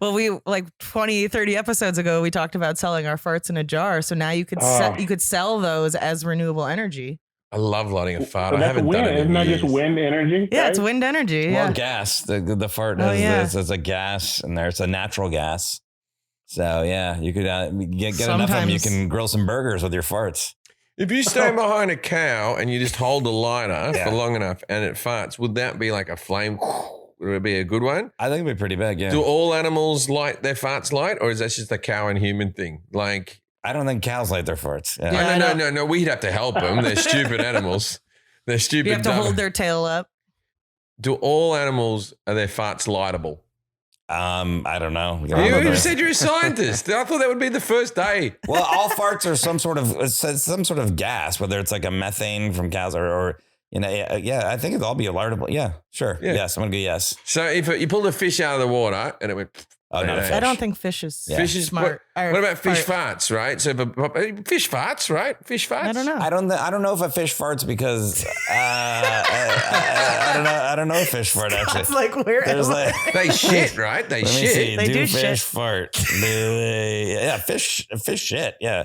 [SPEAKER 2] Well, we 20, 30 episodes ago, we talked about selling our farts in a jar. So now you could sell those as renewable energy.
[SPEAKER 1] I love lighting a fart.
[SPEAKER 7] So
[SPEAKER 1] I haven't done it.
[SPEAKER 7] Isn't that just wind energy?
[SPEAKER 2] Yeah,
[SPEAKER 7] right?
[SPEAKER 2] It's wind energy.
[SPEAKER 4] Well,
[SPEAKER 2] Yeah.
[SPEAKER 4] gas. The fart is a gas in there. It's a natural gas. So yeah, you could get enough of them. You can grill some burgers with your farts.
[SPEAKER 1] If you stand behind a cow and you just hold the lighter for long enough and it farts, would that be like a flame? Would it be a good one?
[SPEAKER 4] I think it'd be pretty big. Yeah.
[SPEAKER 1] Do all animals light their farts light, or is that just a cow and human thing? Like,
[SPEAKER 4] I don't think cows light their farts. Yeah.
[SPEAKER 1] No. We'd have to help them. They're stupid animals. They're stupid.
[SPEAKER 2] You have to hold their tail up.
[SPEAKER 1] Do all animals, are their farts lightable?
[SPEAKER 4] I don't know.
[SPEAKER 1] You said you're a scientist. I thought that would be the first day.
[SPEAKER 4] Well, all farts are some sort of gas, whether it's like a methane from cows or I think it'll all be lightable. Yeah, sure. Yeah. Yes, I'm gonna go yes.
[SPEAKER 1] So if you pulled a fish out of the water and it went,
[SPEAKER 2] I don't think fish is smart.
[SPEAKER 1] What about fish farts, right? So fish farts, right? Fish farts.
[SPEAKER 2] I don't know.
[SPEAKER 4] I don't know if a fish farts because I don't know if fish fart actually.
[SPEAKER 2] It's like where
[SPEAKER 1] they shit, right? They shit.
[SPEAKER 2] They do
[SPEAKER 4] fish
[SPEAKER 2] shit.
[SPEAKER 4] fart? Fish shit. Yeah.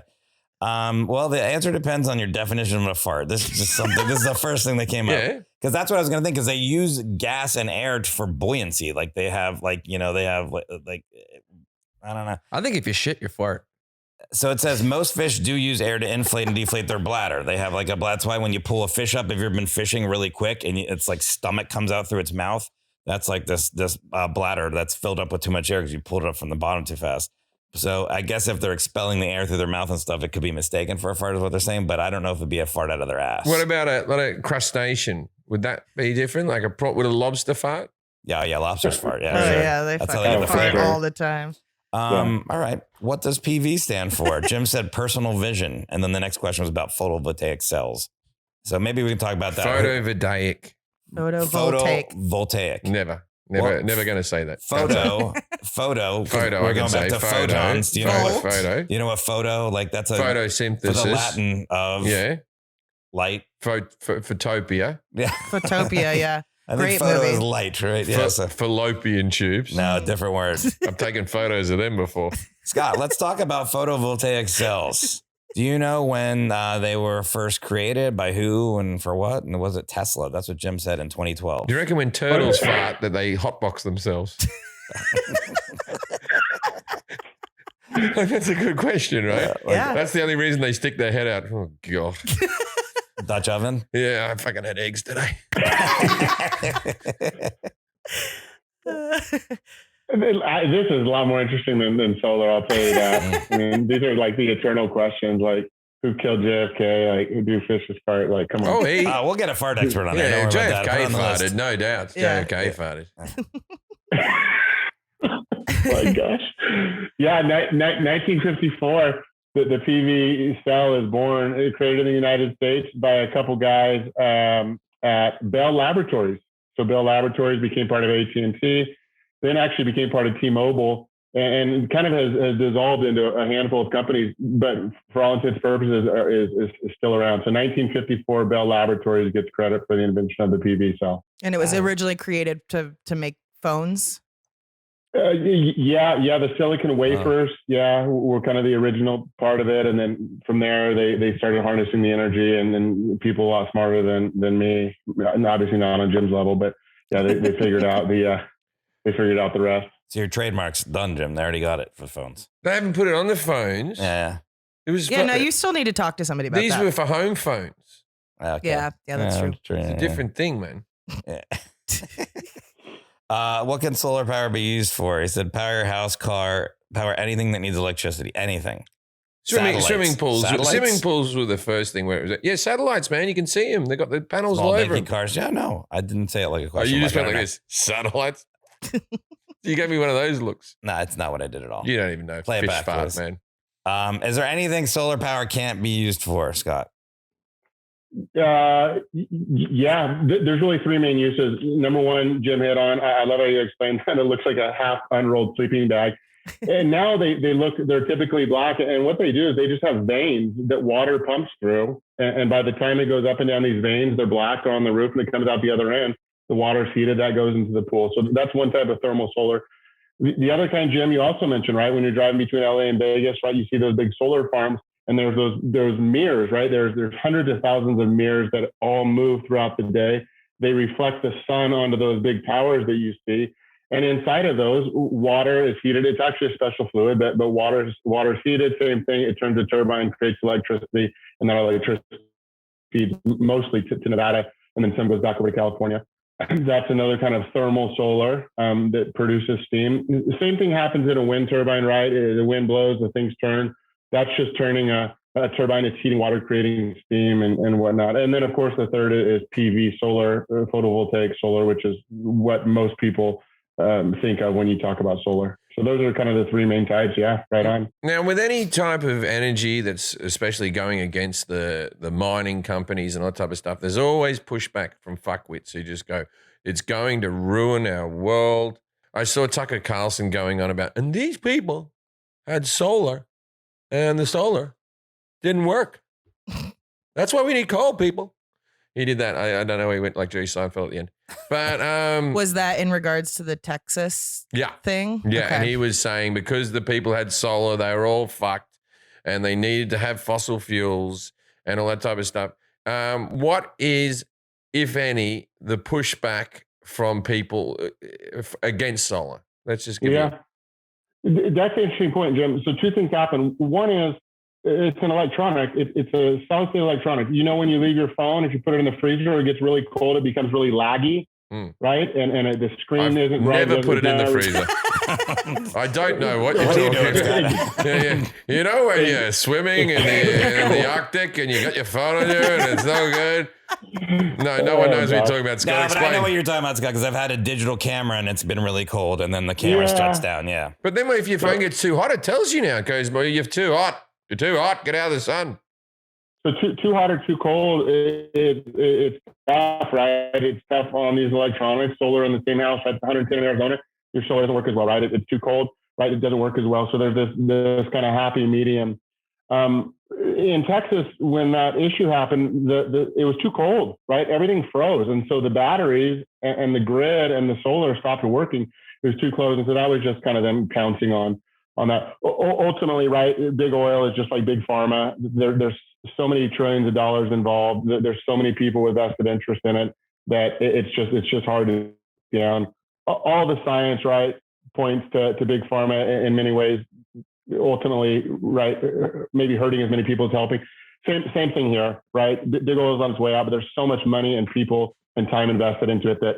[SPEAKER 4] Well, the answer depends on your definition of a fart. This is just something. This is the first thing that came up because that's what I was going to think. Because they use gas and air for buoyancy. Like they have, I don't know.
[SPEAKER 3] I think if you shit, you fart.
[SPEAKER 4] So it says most fish do use air to inflate and deflate their bladder. They have like a bladder. That's why when you pull a fish up, if you've been fishing really quick and it's like stomach comes out through its mouth, that's like this bladder that's filled up with too much air because you pulled it up from the bottom too fast. So I guess if they're expelling the air through their mouth and stuff, it could be mistaken for a fart is what they're saying, but I don't know if it'd be a fart out of their ass.
[SPEAKER 1] What about a crustacean? Would that be different? Like would a lobster fart?
[SPEAKER 4] Yeah, lobsters fart. Yeah,
[SPEAKER 2] sure.
[SPEAKER 4] Yeah,
[SPEAKER 2] they
[SPEAKER 4] that's
[SPEAKER 2] fart all the time.
[SPEAKER 4] All right. What does PV stand for? Jim said personal vision. And then the next question was about photovoltaic cells. So maybe we can talk about that.
[SPEAKER 1] Photovoltaic.
[SPEAKER 4] Photovoltaic.
[SPEAKER 1] Never going to say that.
[SPEAKER 4] Photo. We're going back to photons. Do you know what
[SPEAKER 1] photo?
[SPEAKER 4] You know what photo? Like that's a
[SPEAKER 1] photosynthesis.
[SPEAKER 4] For the Latin of light.
[SPEAKER 1] Photopia.
[SPEAKER 4] Yeah.
[SPEAKER 2] Photopia. Yeah.
[SPEAKER 4] I think
[SPEAKER 2] Great
[SPEAKER 4] photo
[SPEAKER 2] movie.
[SPEAKER 4] is light, right? Yeah.
[SPEAKER 1] Fallopian tubes.
[SPEAKER 4] No, different word.
[SPEAKER 1] I've taken photos of them before.
[SPEAKER 4] Scott, let's talk about photovoltaic cells. Do you know when they were first created, by who and for what? And was it Tesla? That's what Jim said in 2012.
[SPEAKER 1] Do you reckon when turtles fart that they hotbox themselves? That's a good question, right?
[SPEAKER 2] Yeah.
[SPEAKER 1] That's the only reason they stick their head out. Oh, God.
[SPEAKER 4] Dutch oven?
[SPEAKER 1] Yeah, I fucking had eggs today.
[SPEAKER 7] This is a lot more interesting than solar. I'll tell you that. I mean, these are like the eternal questions, like who killed JFK, like who do fishes fart? Like, come on.
[SPEAKER 4] We'll get a fart expert on that.
[SPEAKER 1] Yeah, JFK
[SPEAKER 4] on
[SPEAKER 1] farted, no doubt.
[SPEAKER 2] Yeah.
[SPEAKER 1] JFK farted.
[SPEAKER 7] Oh my gosh. Yeah, 1954. The PV cell is born, created in the United States by a couple guys at Bell Laboratories. So Bell Laboratories became part of AT&T, then actually became part of T-Mobile, and kind of has dissolved into a handful of companies, but for all intents and purposes is still around. So 1954, Bell Laboratories gets credit for the invention of the PV cell.
[SPEAKER 2] And it was originally created to make phones.
[SPEAKER 7] The silicon wafers, were kind of the original part of it, and then from there they started harnessing the energy, and then people a lot smarter than me, and obviously not on Jim's level, but they figured out the rest.
[SPEAKER 4] So your trademark's done, Jim. They already got it for phones.
[SPEAKER 1] They haven't put it on the phones.
[SPEAKER 4] Yeah,
[SPEAKER 1] it was.
[SPEAKER 2] You still need to talk to somebody about
[SPEAKER 1] these
[SPEAKER 2] that.
[SPEAKER 1] were for home phones.
[SPEAKER 4] Okay.
[SPEAKER 2] Yeah, that's true.
[SPEAKER 1] It's a different thing, man.
[SPEAKER 4] Yeah. What can solar power be used for? He said power your house, car, power anything that needs electricity, anything.
[SPEAKER 1] Swimming pools.
[SPEAKER 4] Satellites?
[SPEAKER 1] Swimming pools were the first thing where it was. Satellites, man. You can see them. They got the panels all over them.
[SPEAKER 4] Cars. Yeah, no, I didn't say it like a question.
[SPEAKER 1] You just went like this. Satellites. You gave me one of those looks.
[SPEAKER 4] No, it's not what I did at all.
[SPEAKER 1] You don't even know.
[SPEAKER 4] Play it back,
[SPEAKER 1] fart,
[SPEAKER 4] please.
[SPEAKER 1] man.
[SPEAKER 4] Is there anything solar power can't be used for, Scott?
[SPEAKER 7] There's really three main uses. Number one, Jim hit on. I love how you explained that. It looks like a half unrolled sleeping bag. And now they're typically black. And what they do is they just have veins that water pumps through. And by the time it goes up and down these veins, they're black on the roof and it comes out the other end. The water's heated, that goes into the pool. So that's one type of thermal solar. The other kind, Jim, you also mentioned, right? When you're driving between LA and Vegas, right? You see those big solar farms. And there's those mirrors, right? There's hundreds of thousands of mirrors that all move throughout the day. They reflect the sun onto those big towers that you see. And inside of those, water is heated. It's actually a special fluid, but water is heated. Same thing. It turns the turbine, creates electricity, and that electricity feeds mostly to Nevada, and then some goes back over to California. That's another kind of thermal solar that produces steam. The same thing happens in a wind turbine, right? The wind blows, the things turn. That's just turning a turbine. It's heating water, creating steam and whatnot. And then, of course, the third is PV, solar, photovoltaic solar, which is what most people think of when you talk about solar. So those are kind of the three main types. Yeah, right on.
[SPEAKER 1] Now, with any type of energy that's especially going against the mining companies and all that type of stuff, there's always pushback from fuckwits who just go, it's going to ruin our world. I saw Tucker Carlson going on about, and these people had solar and the solar didn't work. That's why we need coal, people. He did that. I don't know. He went like Jerry Seinfeld at the end. But
[SPEAKER 2] was that in regards to the Texas thing?
[SPEAKER 1] Yeah,
[SPEAKER 2] okay.
[SPEAKER 1] And he was saying because the people had solar, they were all fucked and they needed to have fossil fuels and all that type of stuff. What is, if any, the pushback from people against solar? Let's just give you.
[SPEAKER 7] That's an interesting point, Jim. So two things happen. One is it's an electronic. It's a solid state electronic. You know, when you leave your phone, if you put it in the freezer, it gets really cold. It becomes really laggy, right? And the screen isn't right.
[SPEAKER 1] Never put it in the freezer. I don't know what you're talking about. Yeah. You know when you're swimming in the Arctic and you got your phone on you and it's no good. No one knows what you're talking about. Scott,
[SPEAKER 4] but I know what you're talking about, Scott, because I've had a digital camera and it's been really cold, and then the camera shuts down. Yeah.
[SPEAKER 1] But then if your phone gets too hot, it tells you now. It goes, well, you're too hot. You're too hot. Get out of the sun.
[SPEAKER 7] So too hot or too cold, it's tough, right? It's tough on these electronics. Solar in the same house at 110 in Arizona, your solar doesn't work as well, right? It's too cold, right? It doesn't work as well. So there's this kind of happy medium. In Texas, when that issue happened, it was too cold, right? Everything froze. And so the batteries and the grid and the solar stopped working. It was too close. And so that was just kind of them pouncing on that. Ultimately, right, big oil is just like big pharma. There's so many trillions of dollars involved. There's so many people with vested interest in it that it's just hard to get down. All the science, right, points to big pharma in many ways. Ultimately, right, maybe hurting as many people as helping. Same thing here, right? Big oil is on its way out, but there's so much money and people and time invested into it that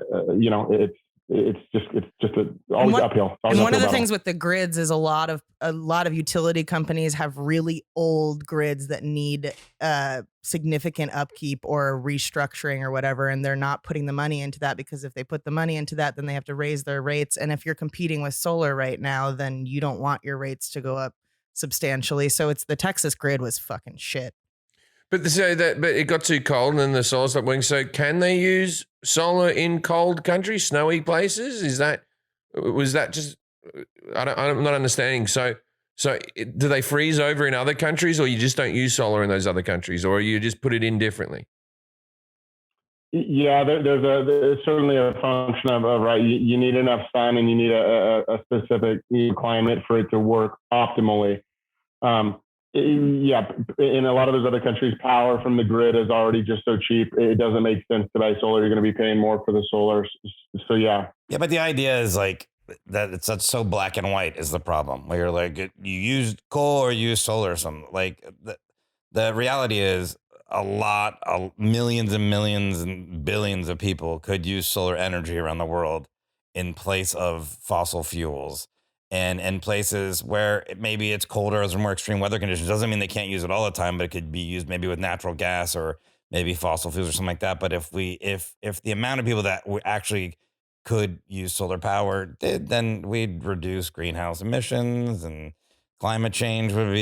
[SPEAKER 7] it's just always uphill.
[SPEAKER 2] And one of the things with the grids is a lot of utility companies have really old grids that need significant upkeep or restructuring or whatever, and they're not putting the money into that, because if they put the money into that, then they have to raise their rates. And if you're competing with solar right now, then you don't want your rates to go up substantially. So the Texas grid was fucking shit.
[SPEAKER 1] But it got too cold and then the solar stopped working. So can they use solar in cold countries, snowy places? Was that just? I'm not understanding. So do they freeze over in other countries, or you just don't use solar in those other countries, or you just put it in differently?
[SPEAKER 7] Yeah, there's certainly a function of right. You need enough sun and you need a specific climate for it to work optimally. Yeah, in a lot of those other countries, power from the grid is already just so cheap. It doesn't make sense to buy solar. You're going to be paying more for the solar. So yeah.
[SPEAKER 4] Yeah, but the idea is like that it's so black and white is the problem. Where you're like, you use coal or you use solar or something. Like the reality is millions and millions and billions of people could use solar energy around the world in place of fossil fuels. And in places where maybe it's colder or there's more extreme weather conditions, doesn't mean they can't use it all the time, but it could be used maybe with natural gas or maybe fossil fuels or something like that. But if the amount of people that actually could use solar power did, then we'd reduce greenhouse emissions, and climate change would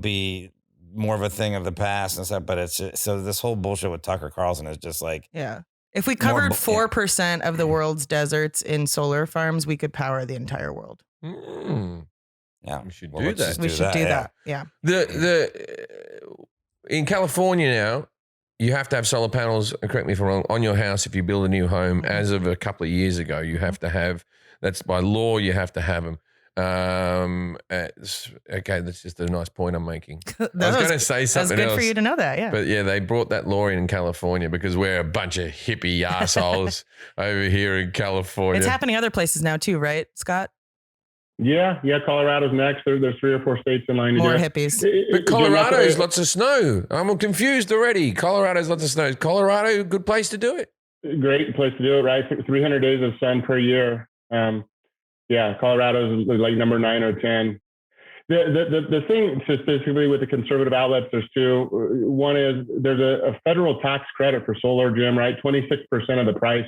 [SPEAKER 4] be more of a thing of the past and stuff. But it's just, so this whole bullshit with Tucker Carlson is just like,
[SPEAKER 2] yeah. If we covered 4% of the world's deserts in solar farms, we could power the entire world.
[SPEAKER 4] Yeah,
[SPEAKER 1] we should do that.
[SPEAKER 2] We should do that. Yeah.
[SPEAKER 1] In California now, you have to have solar panels, correct me if I'm wrong, on your house if you build a new home. As of a couple of years ago, you have to have, that's by law, you have to have them. Okay, that's just a nice point I'm making.
[SPEAKER 2] That
[SPEAKER 1] I was going to say
[SPEAKER 2] That's
[SPEAKER 1] something
[SPEAKER 2] good
[SPEAKER 1] else.
[SPEAKER 2] for you to know that. Yeah.
[SPEAKER 1] But yeah, they brought that law in California because we're a bunch of hippie assholes over here in California.
[SPEAKER 2] It's happening other places now too, right, Scott?
[SPEAKER 7] Yeah. Colorado's next. There's 3 or 4 states in line to
[SPEAKER 2] More
[SPEAKER 7] do it.
[SPEAKER 2] hippies.
[SPEAKER 1] But Colorado's lots of snow. I'm confused already. Colorado's lots of snow. Is Colorado a good place to do it?
[SPEAKER 7] Great place to do it, right? 300 days of sun per year. Colorado's like number 9 or 10. The thing specifically with the conservative outlets, there's 2. One is there's a federal tax credit for solar, Jim, right? 26% of the price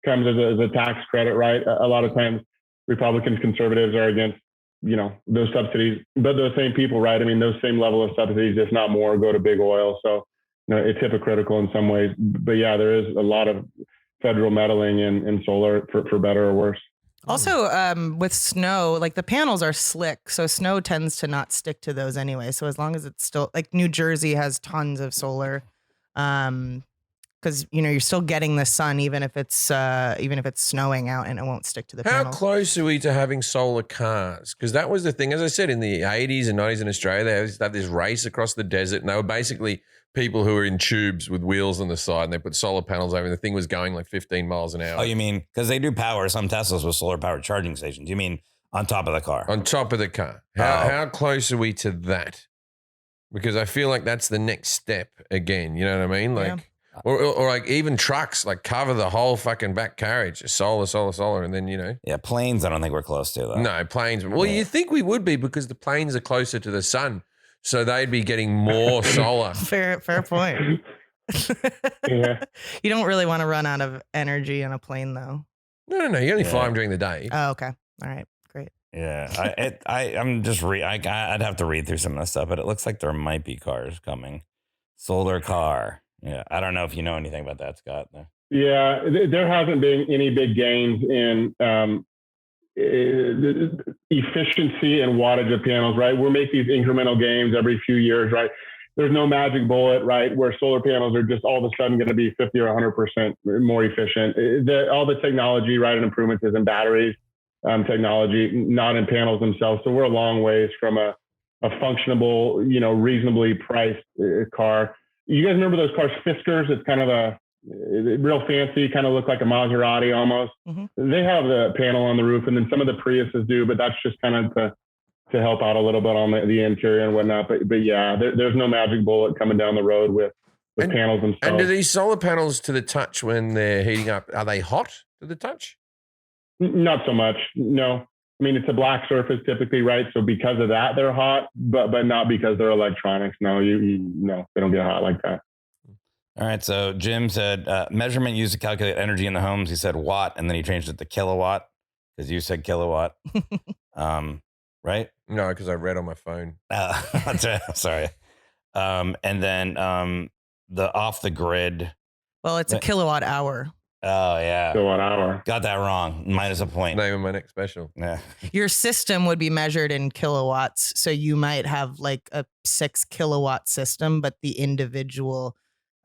[SPEAKER 7] comes as a tax credit, right? A lot of times Republicans, conservatives are against, those subsidies, but those same people, right? I mean, those same level of subsidies, if not more, go to big oil. So, it's hypocritical in some ways, but yeah, there is a lot of federal meddling in solar for better or worse.
[SPEAKER 2] Also, with snow, like the panels are slick, so snow tends to not stick to those anyway. So as long as it's still like New Jersey has tons of solar, because you're still getting the sun even if it's snowing out and it won't stick to the
[SPEAKER 1] How
[SPEAKER 2] panels.
[SPEAKER 1] close are we to having solar cars? Because that was the thing, as I said, in the 80s and 90s in Australia, they used to have this race across the desert, and they were basically people who were in tubes with wheels on the side, and they put solar panels over, and the thing was going like 15 miles an hour.
[SPEAKER 4] Oh, you mean because they do power some Teslas with solar powered charging stations? You mean on top of the car?
[SPEAKER 1] On top of the car. How close are we to that? Because I feel like that's the next step again. You know what I mean? Like, or like even trucks, like cover the whole fucking back carriage, solar, and then
[SPEAKER 4] Yeah, planes. I don't think we're close to though.
[SPEAKER 1] No, planes. Well, you think we would be because the planes are closer to the sun, so they'd be getting more solar.
[SPEAKER 2] Fair point.
[SPEAKER 7] Yeah.
[SPEAKER 2] You don't really want to run out of energy in a plane, though.
[SPEAKER 1] No. You only fly them during the day.
[SPEAKER 2] Oh, okay. All right. Great.
[SPEAKER 4] Yeah, I'd have to read through some of this stuff, but it looks like there might be cars coming. Solar car. Yeah, I don't know if you know anything about that, Scott.
[SPEAKER 7] Yeah, there hasn't been any big gains in efficiency and wattage of panels, right? We'll make these incremental gains every few years, right? There's no magic bullet, right? Where solar panels are just all of a sudden going to be 50 or 100% more efficient. All the technology, right, and improvements is in batteries technology, not in panels themselves. So we're a long ways from a functionable, reasonably priced car. You guys remember those cars, Fiskars? It's kind of a real fancy, kind of look like a Maserati almost. Mm-hmm. They have the panel on the roof, and then some of the Priuses do, but that's just kind of to help out a little bit on the interior and whatnot. But yeah, there's no magic bullet coming down the road with panels themselves.
[SPEAKER 1] And do these solar panels to the touch when they're heating up, are they hot to the touch?
[SPEAKER 7] Not so much, no. I mean, it's a black surface typically, right? So because of that, they're hot, but not because they're electronics. No, no, they don't get hot like that.
[SPEAKER 4] All right. So Jim said measurement used to calculate energy in the homes. He said watt, and then he changed it to kilowatt because you said kilowatt. Right?
[SPEAKER 1] No, because I read on my phone.
[SPEAKER 4] That's right. Sorry. And then the off the grid.
[SPEAKER 2] Well, it's a kilowatt hour.
[SPEAKER 4] Oh, yeah.
[SPEAKER 7] Kilowatt hour.
[SPEAKER 4] Got that wrong. Minus a point.
[SPEAKER 1] Name of my next special.
[SPEAKER 4] Yeah.
[SPEAKER 2] Your system would be measured in kilowatts. So you might have like a 6 kilowatt system, but the individual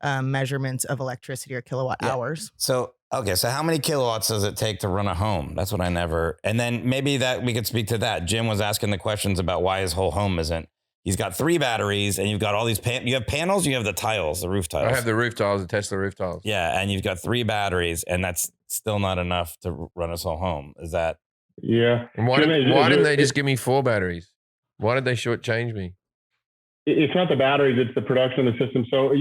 [SPEAKER 2] measurements of electricity are kilowatt hours.
[SPEAKER 4] So, okay. So how many kilowatts does it take to run a home? That's what I never. And then maybe that we could speak to that. Jim was asking the questions about why his whole home isn't. He's got 3 batteries, and you've got all these you have panels, you have the tiles, the roof tiles.
[SPEAKER 1] I have the roof tiles, the Tesla roof tiles.
[SPEAKER 4] Yeah, and you've got 3 batteries, and that's still not enough to run us whole home. Is that?
[SPEAKER 7] Yeah.
[SPEAKER 1] And why didn't they just give me 4 batteries? Why did they shortchange me?
[SPEAKER 7] It's not the batteries, it's the production of the system. So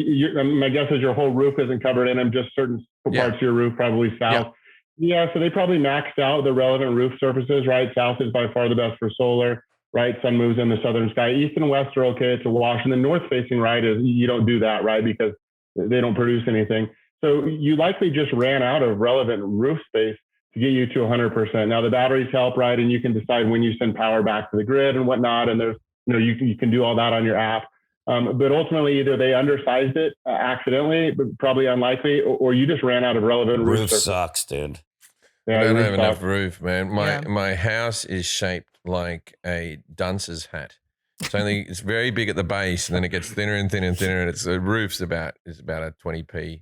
[SPEAKER 7] my guess is your whole roof isn't covered in them, just certain parts of your roof, probably south. Yeah, so they probably maxed out the relevant roof surfaces, right? South is by far the best for solar. Right, sun moves in the southern sky. East and west are okay. It's a wash. And the north facing, right, is you don't do that, right, because they don't produce anything. So you likely just ran out of relevant roof space to get you to 100%. Now the batteries help, right, and you can decide when you send power back to the grid and whatnot. And there's, you can do all that on your app. But ultimately, either they undersized it accidentally, but probably unlikely, or you just ran out of relevant roof surface.
[SPEAKER 4] Sucks, dude.
[SPEAKER 7] Yeah,
[SPEAKER 1] I don't have enough roof, man. My house is shaped like a dunce's hat. It's very big at the base, and then it gets thinner and thinner and thinner, and the roof's about a 20p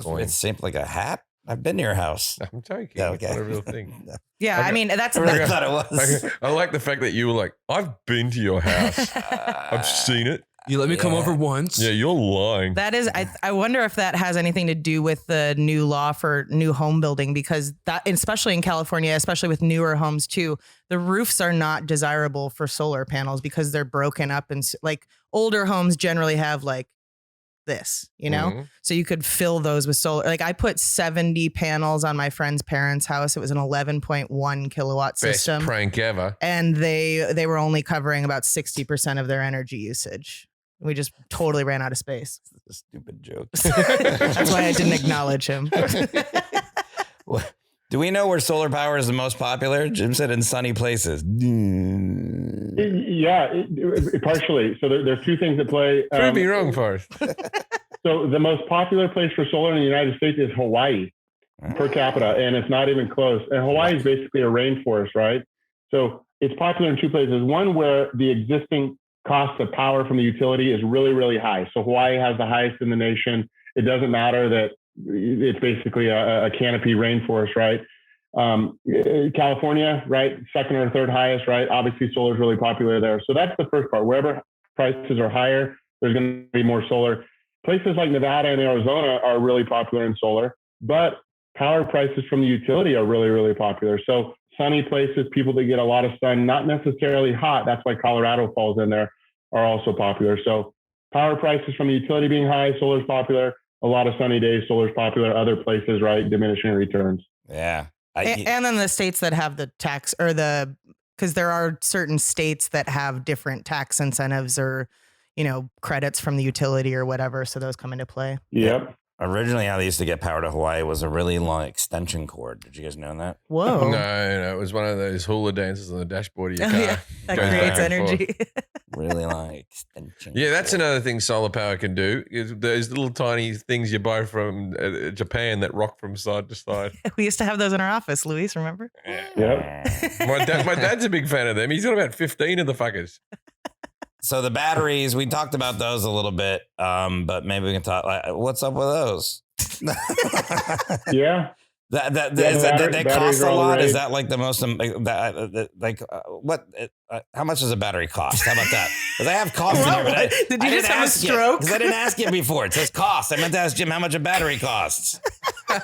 [SPEAKER 1] coin.
[SPEAKER 4] It's shaped like a hat. I've been to your house.
[SPEAKER 1] I'm joking.
[SPEAKER 4] Yeah,
[SPEAKER 1] It's
[SPEAKER 4] okay.
[SPEAKER 1] not a real thing.
[SPEAKER 2] Yeah, I mean that's
[SPEAKER 4] I thought it was.
[SPEAKER 1] I like the fact that you were like, I've been to your house. I've seen it.
[SPEAKER 3] You let me come
[SPEAKER 4] Yeah.
[SPEAKER 3] over once.
[SPEAKER 1] Yeah, you're lying.
[SPEAKER 2] that is. I wonder if that has anything to do with the new law for new home building, because that, especially in California, especially with newer homes too, the roofs are not desirable for solar panels because they're broken up, and like older homes generally have like this, you know.
[SPEAKER 1] Mhm.
[SPEAKER 2] So you could fill those with solar. Like I put 70 panels on my friend's parents' house. It was an 11.1 kilowatt
[SPEAKER 1] Best
[SPEAKER 2] system.
[SPEAKER 1] prank ever.
[SPEAKER 2] And they were only covering about 60% of their energy usage. We just totally ran out of space.
[SPEAKER 4] Stupid joke.
[SPEAKER 2] That's why I didn't acknowledge him.
[SPEAKER 4] Do we know where solar power is the most popular? Jim said in sunny places.
[SPEAKER 7] Yeah, partially. So there's two things at play.
[SPEAKER 1] Prove me wrong, Forrest.
[SPEAKER 7] So the most popular place for solar in the United States is Hawaii per capita, and it's not even close. And Hawaii is basically a rainforest, right? So it's popular in two places. One where the existing cost of power from the utility is really, really high. So Hawaii has the highest in the nation. It doesn't matter that it's basically a canopy rainforest, right? California, right? Second or third highest, right? Obviously solar is really popular there. So that's the first part. Wherever prices are higher, there's going to be more solar. Places like Nevada and Arizona are really popular in solar, but power prices from the utility are really, really popular. So sunny places, people that get a lot of sun, not necessarily hot. That's why Colorado falls in there, are also popular. So power prices from the utility being high, solar is popular. A lot of sunny days, solar is popular. Other places, right, diminishing returns.
[SPEAKER 4] Yeah.
[SPEAKER 2] And then the states that have the tax or because there are certain states that have different tax incentives or, you know, credits from the utility or whatever. So those come into play.
[SPEAKER 7] Yep.
[SPEAKER 4] Originally, how they used to get power to Hawaii was a really long extension cord. Did you guys know that?
[SPEAKER 2] Whoa.
[SPEAKER 1] No, it was one of those hula dances on the dashboard of your car.
[SPEAKER 2] Yeah, that
[SPEAKER 1] Goes
[SPEAKER 2] creates
[SPEAKER 1] back and
[SPEAKER 2] energy.
[SPEAKER 4] Really long extension.
[SPEAKER 1] Yeah, that's
[SPEAKER 4] cord.
[SPEAKER 1] another thing solar power can do. Is those little tiny things you buy from Japan that rock from side to side.
[SPEAKER 2] We used to have those in our office, Luis, remember?
[SPEAKER 7] Yep.
[SPEAKER 1] My dad's a big fan of them. He's got about 15 of the fuckers.
[SPEAKER 4] So the batteries, we talked about those a little bit, but maybe we can talk. What's up with those?
[SPEAKER 7] Yeah.
[SPEAKER 4] They cost
[SPEAKER 7] batteries
[SPEAKER 4] a
[SPEAKER 7] are all the
[SPEAKER 4] lot. Is
[SPEAKER 7] rage.
[SPEAKER 4] that like the most what? How much does a battery cost? How about that? Because I have cost in here, but
[SPEAKER 2] Did you just have a stroke?
[SPEAKER 4] Because I didn't ask you before. It says cost. I meant to ask Jim how much a battery costs.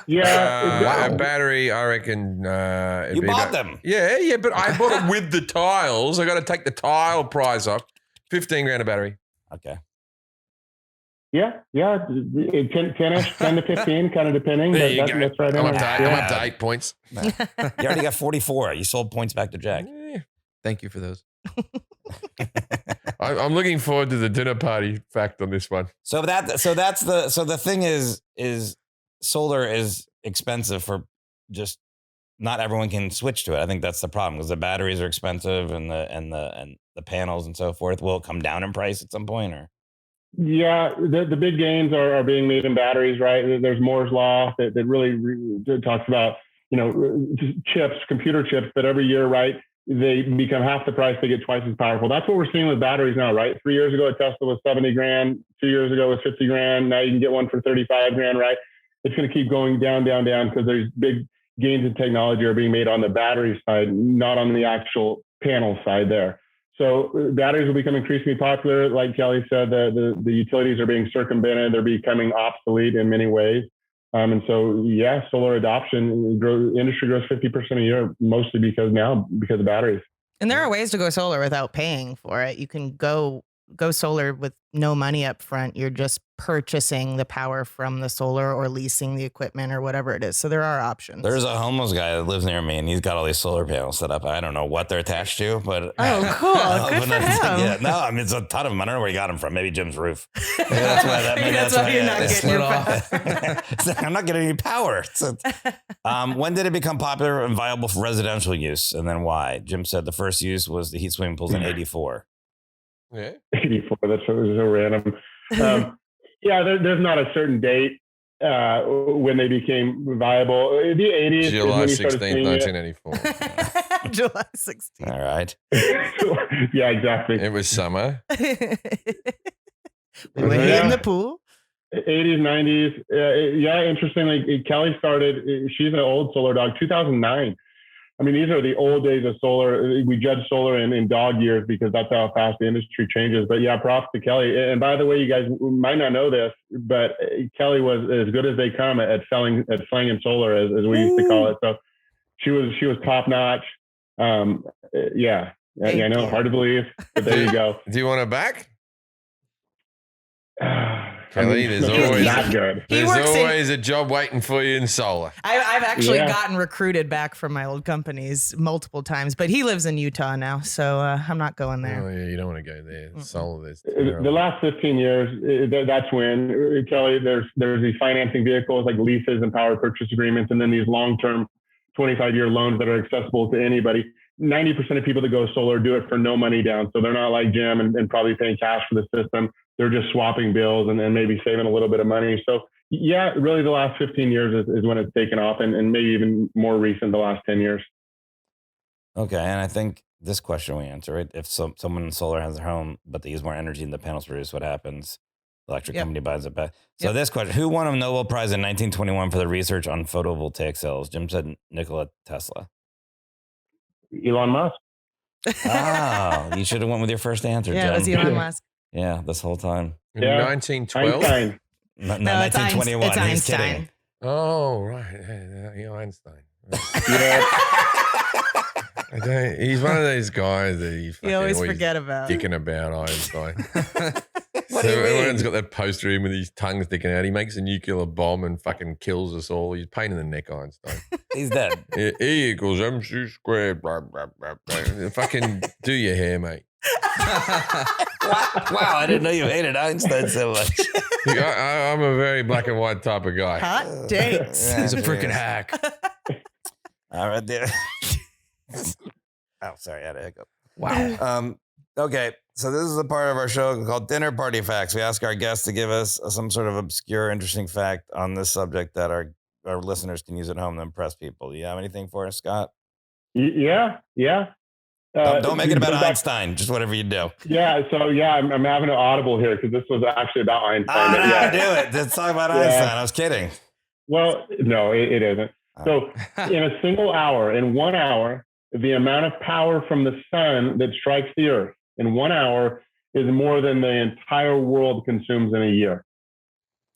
[SPEAKER 7] Yeah.
[SPEAKER 1] A battery, I reckon. It'd
[SPEAKER 4] You
[SPEAKER 1] be
[SPEAKER 4] bought
[SPEAKER 1] about-
[SPEAKER 4] them.
[SPEAKER 1] Yeah, but I bought it with the tiles. I got to take the tile price off. 15 grand a battery.
[SPEAKER 4] Okay.
[SPEAKER 7] Yeah. 10-ish, 10 to 15, kind of depending.
[SPEAKER 1] There
[SPEAKER 7] But
[SPEAKER 1] you go.
[SPEAKER 7] that's right.
[SPEAKER 1] I'm
[SPEAKER 7] in
[SPEAKER 1] up,
[SPEAKER 7] there.
[SPEAKER 1] to, I'm up to 8 points.
[SPEAKER 4] You already got 44. You sold points back to Jack.
[SPEAKER 1] Yeah.
[SPEAKER 3] Thank you for those.
[SPEAKER 1] I'm looking forward to the dinner party fact on this one.
[SPEAKER 4] So the thing is solar is expensive for just not everyone can switch to it. I think that's the problem because the batteries are expensive and the panels and so forth. Will it come down in price at some point or?
[SPEAKER 7] Yeah, the big gains are being made in batteries, right? There's Moore's law that really talks about, chips, computer chips that every year, right, they become half the price, they get twice as powerful. That's what we're seeing with batteries now, right? 3 years ago, a Tesla was 70 grand. 2 years ago, it was 50 grand. Now you can get one for 35 grand, right? It's going to keep going down because there's big gains in technology are being made on the battery side, not on the actual panel side there. So batteries will become increasingly popular. Like Kelly said, the utilities are being circumvented. They're becoming obsolete in many ways. And so, yeah, solar adoption, industry grows 50% a year, mostly because of batteries.
[SPEAKER 2] And there are ways to go solar without paying for it. You can go solar with no money up front. You're just purchasing the power from the solar or leasing the equipment or whatever it is. So there are options.
[SPEAKER 4] There's a homeless guy that lives near me and he's got all these solar panels set up. I don't know what they're attached to, but
[SPEAKER 2] Oh, cool. Good for him.
[SPEAKER 4] Yeah, no, I mean it's a ton of them. I don't know where he got them from. Maybe Jim's roof. Maybe that's why
[SPEAKER 2] Maybe that's why you're not
[SPEAKER 4] they
[SPEAKER 2] getting your
[SPEAKER 4] split off. I'm not getting any power. When did it become popular and viable for residential use, and then why? Jim said the first use was the heat swimming pools in '84.
[SPEAKER 1] Yeah.
[SPEAKER 7] 84, that's so random. Yeah, there's not a certain date when they became viable. The 80s is
[SPEAKER 1] July
[SPEAKER 7] when you started
[SPEAKER 1] 16th,
[SPEAKER 7] seeing it.
[SPEAKER 1] 1984.
[SPEAKER 2] July 16th.
[SPEAKER 4] All right.
[SPEAKER 7] Yeah, exactly.
[SPEAKER 1] It was summer.
[SPEAKER 2] We were hitting the pool.
[SPEAKER 7] 80s, 90s. Yeah, interestingly, Kelly started, she's an old solar dog, 2009. I mean, these are the old days of solar. We judge solar in dog years because that's how fast the industry changes. But yeah, props to Kelly. And by the way, you guys might not know this, but Kelly was as good as they come at slanging solar, as we used to call it. So she was top notch. Yeah, I know, hard to believe, but there you go.
[SPEAKER 1] Do you want her back? Kelly, there's always a job waiting for you in solar.
[SPEAKER 2] I've actually gotten recruited back from my old companies multiple times, but he lives in Utah now, so I'm not going there.
[SPEAKER 1] Oh yeah, you don't want to go there. Solar,
[SPEAKER 7] the last 15 years, that's when Kelly. There's these financing vehicles like leases and power purchase agreements, and then these long-term 25-year loans that are accessible to anybody. 90% of people that go solar do it for no money down, so they're not like Jim and probably paying cash for the system. They're just swapping bills and maybe saving a little bit of money. So yeah, really the last 15 years is when it's taken off, and maybe even more recent, the last 10 years.
[SPEAKER 4] Okay. And I think this question we answer, right? If someone in solar has their home, but they use more energy than the panels produce, what happens? The electric company buys it back. So this question, who won a Nobel Prize in 1921 for the research on photovoltaic cells? Jim said Nikola Tesla.
[SPEAKER 7] Elon Musk.
[SPEAKER 4] Oh, you should have went with your first answer, Jim.
[SPEAKER 2] Yeah, it was Elon Musk.
[SPEAKER 4] Yeah, this whole time.
[SPEAKER 1] In 1912?
[SPEAKER 7] Einstein.
[SPEAKER 4] No, 1921.
[SPEAKER 2] It's
[SPEAKER 4] He's
[SPEAKER 2] Einstein.
[SPEAKER 4] kidding.
[SPEAKER 1] Oh, right. Einstein.
[SPEAKER 7] Yeah.
[SPEAKER 1] He's one of those guys that
[SPEAKER 2] you always forget about.
[SPEAKER 1] Dicking about Einstein. So everyone's got that poster of him with his tongue sticking out. He makes a nuclear bomb and fucking kills us all. He's a pain in the neck, Einstein.
[SPEAKER 4] He's dead.
[SPEAKER 1] E equals MC squared. Blah, blah, blah, blah. Fucking do your hair, mate.
[SPEAKER 4] Wow, I didn't know you hated Einstein so much.
[SPEAKER 1] I'm a very black and white type of guy.
[SPEAKER 2] Hot dates.
[SPEAKER 3] He's a freaking hack.
[SPEAKER 4] All right, there. Oh, sorry, I had a hiccup.
[SPEAKER 3] Wow.
[SPEAKER 4] Okay, so this is the part of our show called Dinner Party Facts. We ask our guests to give us some sort of obscure, interesting fact on this subject that our listeners can use at home to impress people. Do you have anything for us, Scott?
[SPEAKER 7] Yeah.
[SPEAKER 4] Don't make it about Einstein. Just whatever you do.
[SPEAKER 7] Yeah. So I'm having an audible here because this was actually about Einstein.
[SPEAKER 4] Do it. Let's talk about Einstein. I was kidding.
[SPEAKER 7] Well, no, it isn't. So in a single hour, in 1 hour, the amount of power from the sun that strikes the earth in 1 hour is more than the entire world consumes in a year.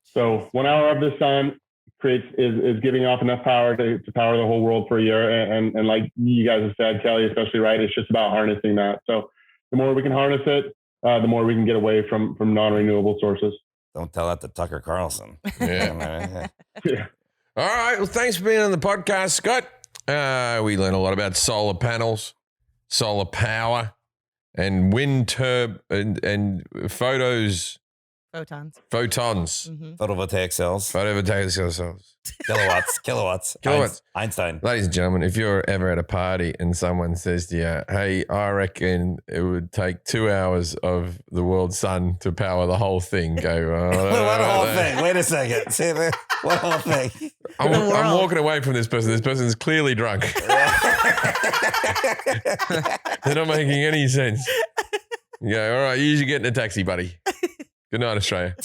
[SPEAKER 7] So 1 hour of the sun is giving off enough power to power the whole world for a year. And like you guys have said, Kelly, especially, right, it's just about harnessing that. So the more we can harness it, the more we can get away from non-renewable sources.
[SPEAKER 4] Don't tell that to Tucker Carlson.
[SPEAKER 1] Yeah. All right. Well, thanks for being on the podcast, Scott. We learned a lot about solar panels, solar power, and wind turbine and photons.
[SPEAKER 2] Mm-hmm.
[SPEAKER 4] Photovoltaic cells. Kilowatts. Einstein.
[SPEAKER 1] Ladies and gentlemen, if you're ever at a party and someone says to you, hey, I reckon it would take 2 hours of the world's sun to power the whole thing, go,
[SPEAKER 4] what whole thing? Wait a second. See there? What whole thing?
[SPEAKER 1] I'm walking away from this person. This person's clearly drunk. They're not making any sense. Yeah, all right, you should get in a taxi, buddy. Good night, Australia.